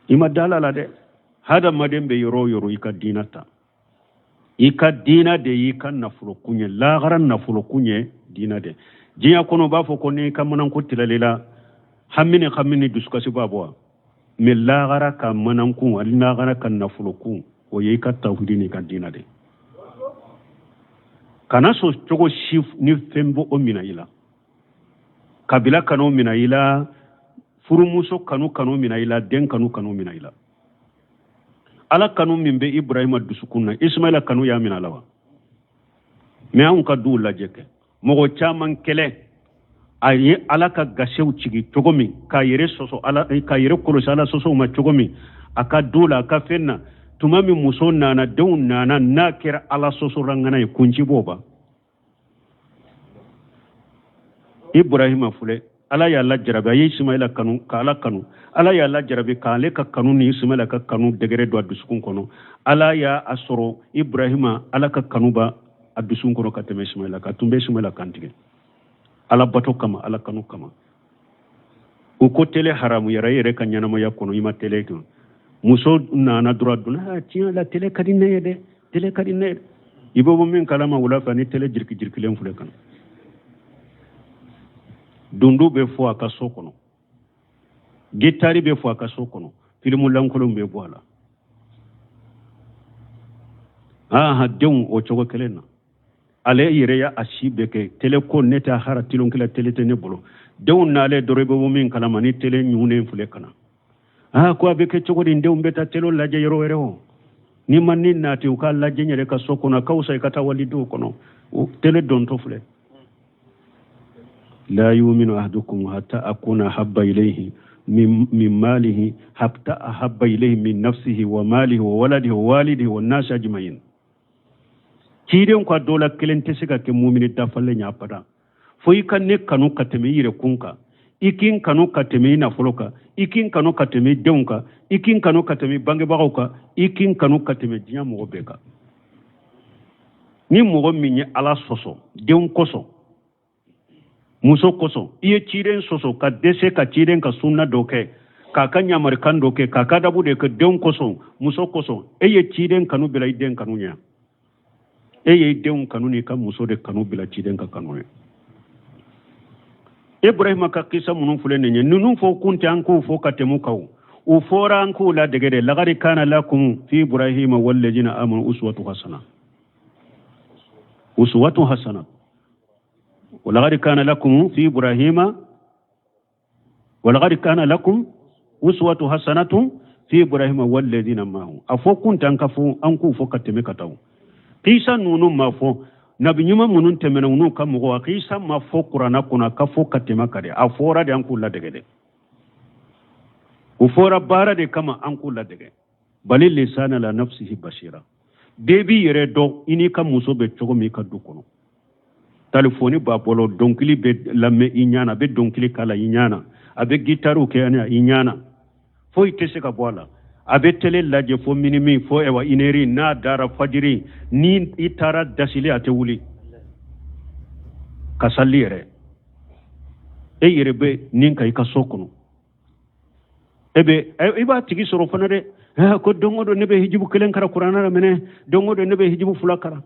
imadalala de hada madembe yoro ikadinata ikadina de yikan nafulu kunye la garan nafulu kunye dina de jiya kono ba fo koni kamanan ko tilalela hammini duskasi babwa me la gara kamanan kun alina gara kan nafulu kun o yika tawhidini kadina de kana so chogo shif ni fembo o minaila kabila kanu minaila furumuso kanu minaila den kanu minaila ala kanu mimbe ibrahima dusukunna ismaila kanu ya minalawa me an ka du lajeke mogo chaman kele ayi ala ka gashew cigi chogomi ka yere soso ala ka yere kolosi ala soso ma chogomi aka dula aka fenna tumami muso nana deun nana nakira ala soso rangana kunci boba ibrahima fule ala ya la jarabe ayi ismaila kanu ka ala kanu ala ya la jarabe ka ale ka kanu ni ismaila ka kanu degere do adusukun kono ala ya asoro ibrahima ala ka kanu ba adusukun kono ka teme ismaila ka tumbe ismaila kantige ala bato kama ala kanu kama uko tele haramu yere ka nyana mo yakono ima tele to muso nana dura duna tiya la tele kadine yede tele kadine ibo min kalama wala fa ni tele jirki len fule kan dundu be fo aka sokono gitari be fo aka sokono filmu lankolo be boala deun o chogo kelena ale yere ya ashibe ke tele ko neta hara tilon kila tele tene bolo deun na ale dorebe bo min kalama ni tele nyune fule kana ko abe ke chogo din deun beta telo laje yero wero ni manni nati u ka laje nyere ka sokono kausa ikata walido kono tele don to fule لا يؤمن أحدكم حتى أكون أحب إليه من ماله حتى أحب إليه من نفسه وماله وولده ووالده والناس أجمعين كيريون كا دولا كلين تسيكا كمؤمن دافل نيابدا فوي كان نكانو كتمي يركونكا ikin kanu katemi na foloka ikin kanu katemi deunka ikin kanu katemi bange bagauka ikin kanu katemi jinya mo beka ni mogo min ye ala sɔsɔ denw kosɔn muso kosɔn i ye ciden sɔsɔ ka dɛsɛ ka ciden ka sunna dɔ kɛ k'a ka ɲamarikan dɔ kɛ k'a ka dabu de kɛ denw kosɔn muso kosɔn e ye ciden kanu bila i den kanu ɲɛ e ye denw kanu ni ka muso de kanu bila ciden ka kanu ye ibrahima ka kisa minnu filɛ nin ye ninnu fɔ kun tɛ an k'o fɔ ka tɛmɛ kan o fɔra an k'o ladege de lagari kana lakum fi ibrahima wallazina amanu uswatu hasana ولقد كان لكم في إبراهيم ولقد كان لكم أسوة حسنة في إبراهيم والذين معه أفو كنت أنكو فكتمكتاو قيسا نونو ما فو نبي نيما منون تمنونو كمغوا قيسا ما فو قرانا كنا كفو كتمكدي أفورا دي أنكو لدغدي وفورا بارا دي كما أنكو لدغدي بل اللسان لنفسه بشيرا debi yere do ini ka muso be cogo mi ka du kono telefoni ba bolo donkili be lamme inyana be donkili kala inyana abe gitaru ke ana inyana fo itese ka bola abe tele laje fo minimi fo ewa ineri na dara fajiri ni itara dasili ate wuli kasalli yere e yere be nin ka sokono ebe iba tigi soro fana de ko dongodo nebe hijibu kelen kara qur'ana la mene dongodo nebe hijibu fulakara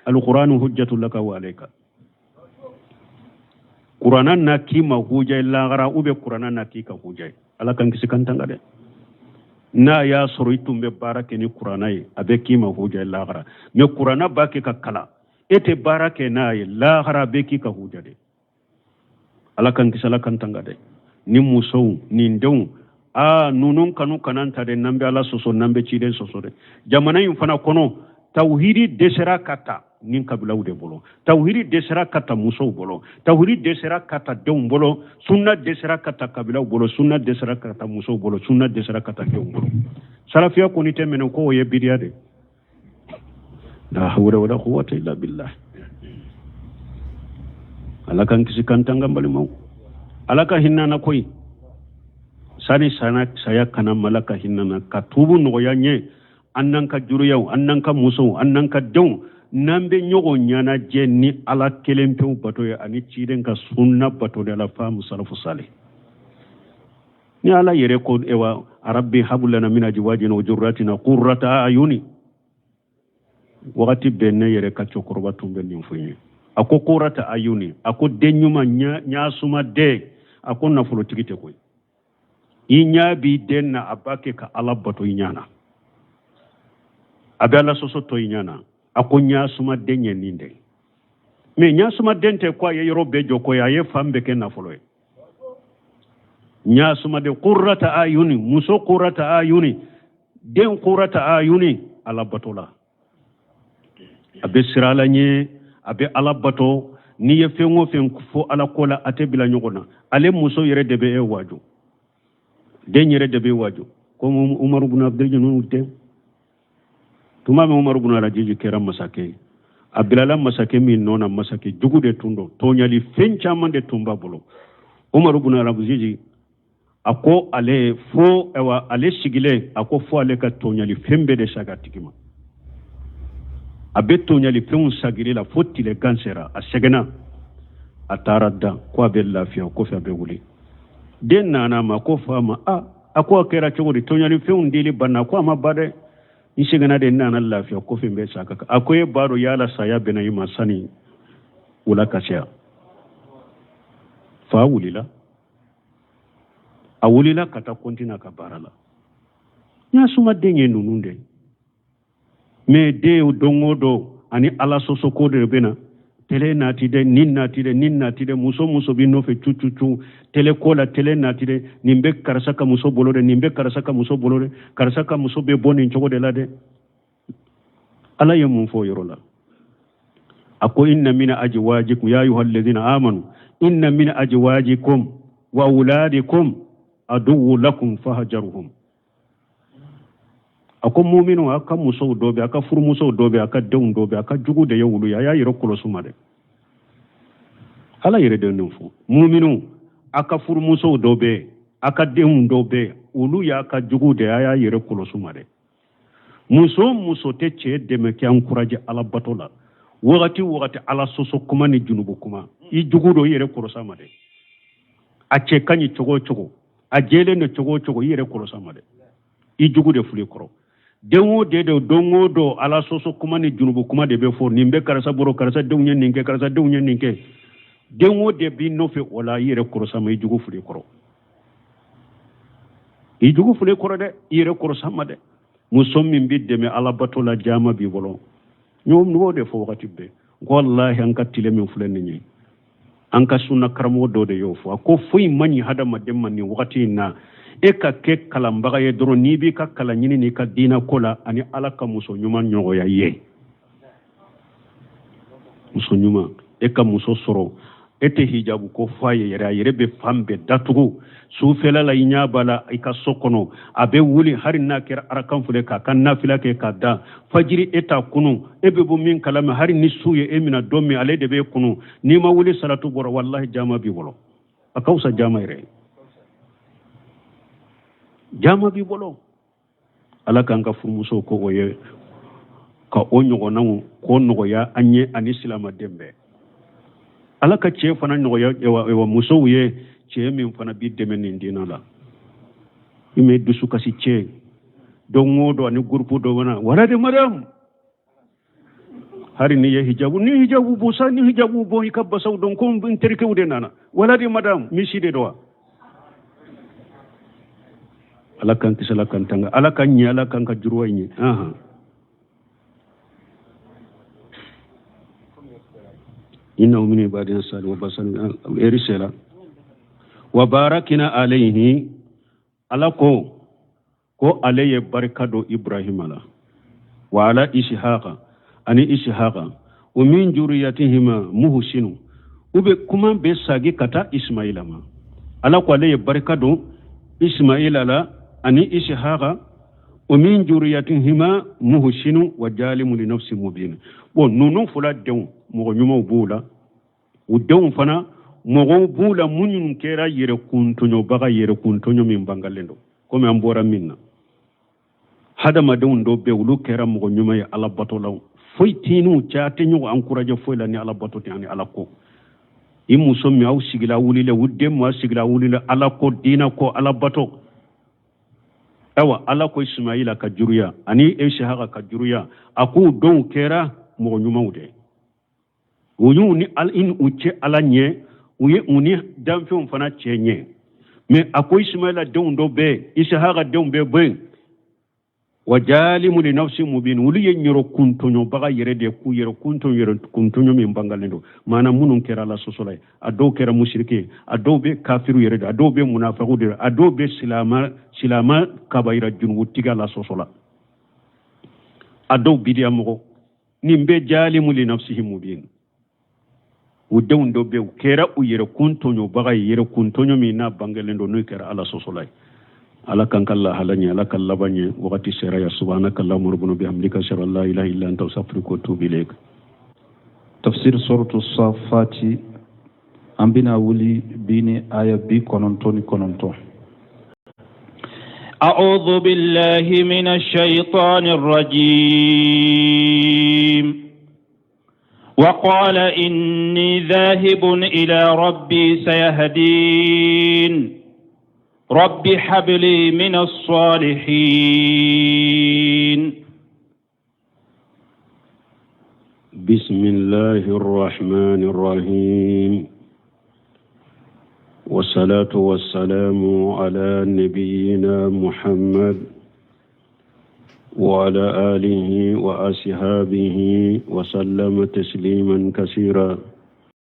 alqur'anu hujjatul laka wa alayka qur'ana na kima hujja illa gara ube qur'ana na kika hujja ala kan kisi kan tanga de na ya soro itumbe barake ni qur'ana yi abe kima hujja illa gara me qur'ana bake ka kala ete barake na yi la gara be kika hujja de ala kan kisi ala kan tanga de ni muso ni ndon nunun kanu kananta de nambe ala soso nambe ciden soso de jamana yin fana kono tauhidi desera kata nin kabilaw de bolo tauhidi desera kata muso bolo tauhidi desera kata dew bolo sunna desera kata kabilaw bolo sunna desera kata muso bolo sunna desera kata dew bolo salafiya ko ni temene ko ye bidiya de la hawla wala quwwata illa billah alaka kisi kantanga mbali maw alaka hinna na koy sani sana saya kana malaka hinana ka tubu no yanye annan ka juruyaw annan ka muso annan ka dew nambe nyogo nyana jenni ala kelempe bato ya ani ciden ka sunna bato de la famu salafu salih ni ala yere ko ewa rabbi hablana min ajwajina wa jurratina qurrata ayuni wakati benne yere ka chokorba tumbe ni mfunye ako qurrata ayuni ako denyuma nya suma de ako na fulo tikite koy inya bi denna abake ka ala bato inyana abela soso to inyana akonya suma denye ninde me nya suma dente kwa ye robe joko ya ye fambe ke na folo nya suma de qurrata ayuni muso qurrata ayuni den qurrata ayuni ala bato la abe sirala nye abe ala bato ni ye fengo fen fo ala kola atebila nyogona ale muso yere debe e waju den yere debe waju ko Umar ibn Abdul Janun te tuma me Umar ibn Rajiji kera masake Abdullah masake min nona masake jugude tundo tonyali fencha mande tumba bolo Umar ibn Rajiji ako ale fo ewa ale sigile ako fo ale ka tonyali fembe de saga tikima abe tonyali fen sagile la fotile kansera a segena atarada ko abe lafiya ko fa be wuli den nana ma ko fama ako kera chogori tonyali feun dili banna ko ma bade insigana de nana lafiya ko fe be saka ako e baro yala saya bena yima sani wala kasya fa wulila awulila kata kontina ka barala nya suma denye nununde me de dongodo ani ala soso ko de bena tele natide nin natide muso bi no fe chuchuchu tele kola tele natide nimbe karasaka muso bolore nimbe karasaka muso bolore karasaka muso be boni chogo de lade ala yemu fo yorola ako inna min ajwajikum ya ayyuhalladhina amanu inna min ajwajikum wa auladikum adu lakum fahjaruhum ako mu'minu aka muso dobe aka furu muso dobe aka deun dobe aka jugu de yewulu ya yiro kolosuma de ala yire de nufo mu'minu aka furu muso dobe aka deun dobe ulu ya aka jugu de ya yiro kolosuma de muso te che de me ki encourage ala batola wagati ala soso kuma ni junubu kuma I jugudo yere korosama de a ce kanyi cogo a jele ne cogo yere korosama de I jugude fuli koro denwo de dongo do ala soso kuma ni junubu kuma de be fo nimbe karasa boro karasa dewnye ninke denwo de bi nofe wala yere korosama I jugu fuli koro I jugu fuli koro de yere korosama de musommin bi deme ala batola jama bi bolo ñoom no de fo wakati be wallahi an ka tile min fulen ni an ka sunna karamo do de yo fo ko fuy mani hada ma dem man ni wakati na e ka ke kalambaga ye doro ni bi ka kala nyini ni ka dina kola ani ala ka muso nyuma nyogo ya ye muso nyuma e ka muso soro ete hijabu ko faye yere be fambe datugo su fela la inya bala ika sokono abe wuli hari na kera arakan fule ka kan nafila ke ka da fajiri eta kunu ebe bu min kalama hari ni suye emina domi ale de be kunu ni ma wuli salatu boro wallahi jama bi bolo akausa jama ire jama bi bolo ala kan ka fumuso ko oye ka onyo nawo ko no ya anye ani islama dembe ala ka ce fana noya ewa muso ye ce min fana bi demen ni dina la ime dusu kasi ce don ngodo ani groupe do wana wala de madam hari ni hijabu bosa ni hijabu bo ikabba saw don ko bin terke wude nana wala de madam mi side do ala kan tisala kan tanga ala kan nya ala kan ka jurwa ni aha إنه من عبادنا الصالحين وبصرنا إرسلا وباركنا عليه على كو عليه بركة إبراهيم الله وعلى إسحاق أني إسحاق ومن ذريتهما محسن وبكما بساقي كتا إسماعيل ما على كو عليه بركة إسماعيل الله أني إسحاق ومن ذريتهما محسن وظالم لنفسه مبين ونونو فلا دون mogo nyuma bula udon fana mogo bula munyun kera yere kuntonyo baga yere kuntonyo min bangalendo kome ambora minna hada madon do be wulu kera mogo nyuma ya ala batola foi tinu chaate nyu encourage foi la ni ala batoti ani ala ko imu sommi aw sigila wulile wudde mo sigila wulile ala ko dina ko ala bato awa ala ko ismaila ka juruya ani ishaqa ka juruya aku don kera mogo nyuma wude uyu ni al in uche ala nye uye uni damfe mfana chenye me ako ismaila do be ishaqa be wajalimu li nafsi mubin wuli ye nyoro kuntonyo baga yere de ku yere kuntonyo min bangalendo mana munun kera la sosolay ado kera mushrike ado be kafiru yere ado be munafiqu de ado be silama kabaira junwu tiga la sosola ado bidiya mo nimbe jalimu li nafsihi mubin udewndo be kera u yere kuntonyo baga yere kuntonyo min na bangalendo no kera ala sosolay ala kankalla halanya ala kallabanye wakati seraya subhanakallahumma rabbana bihamdika ashhadu an la ilaha illa anta astaghfiruka wa atubu ilaik. Tafsir suratu Safati ambina wuli bini aya bi konontoni kononton. أعوذ بالله من الشيطان الرجيم وقال إني ذاهب إلى ربي سيهدين رب هب لي من الصالحين. بسم الله الرحمن الرحيم والصلاة والسلام على نبينا محمد وعلى آله وأصحابه وسلم تسليما كثيرا.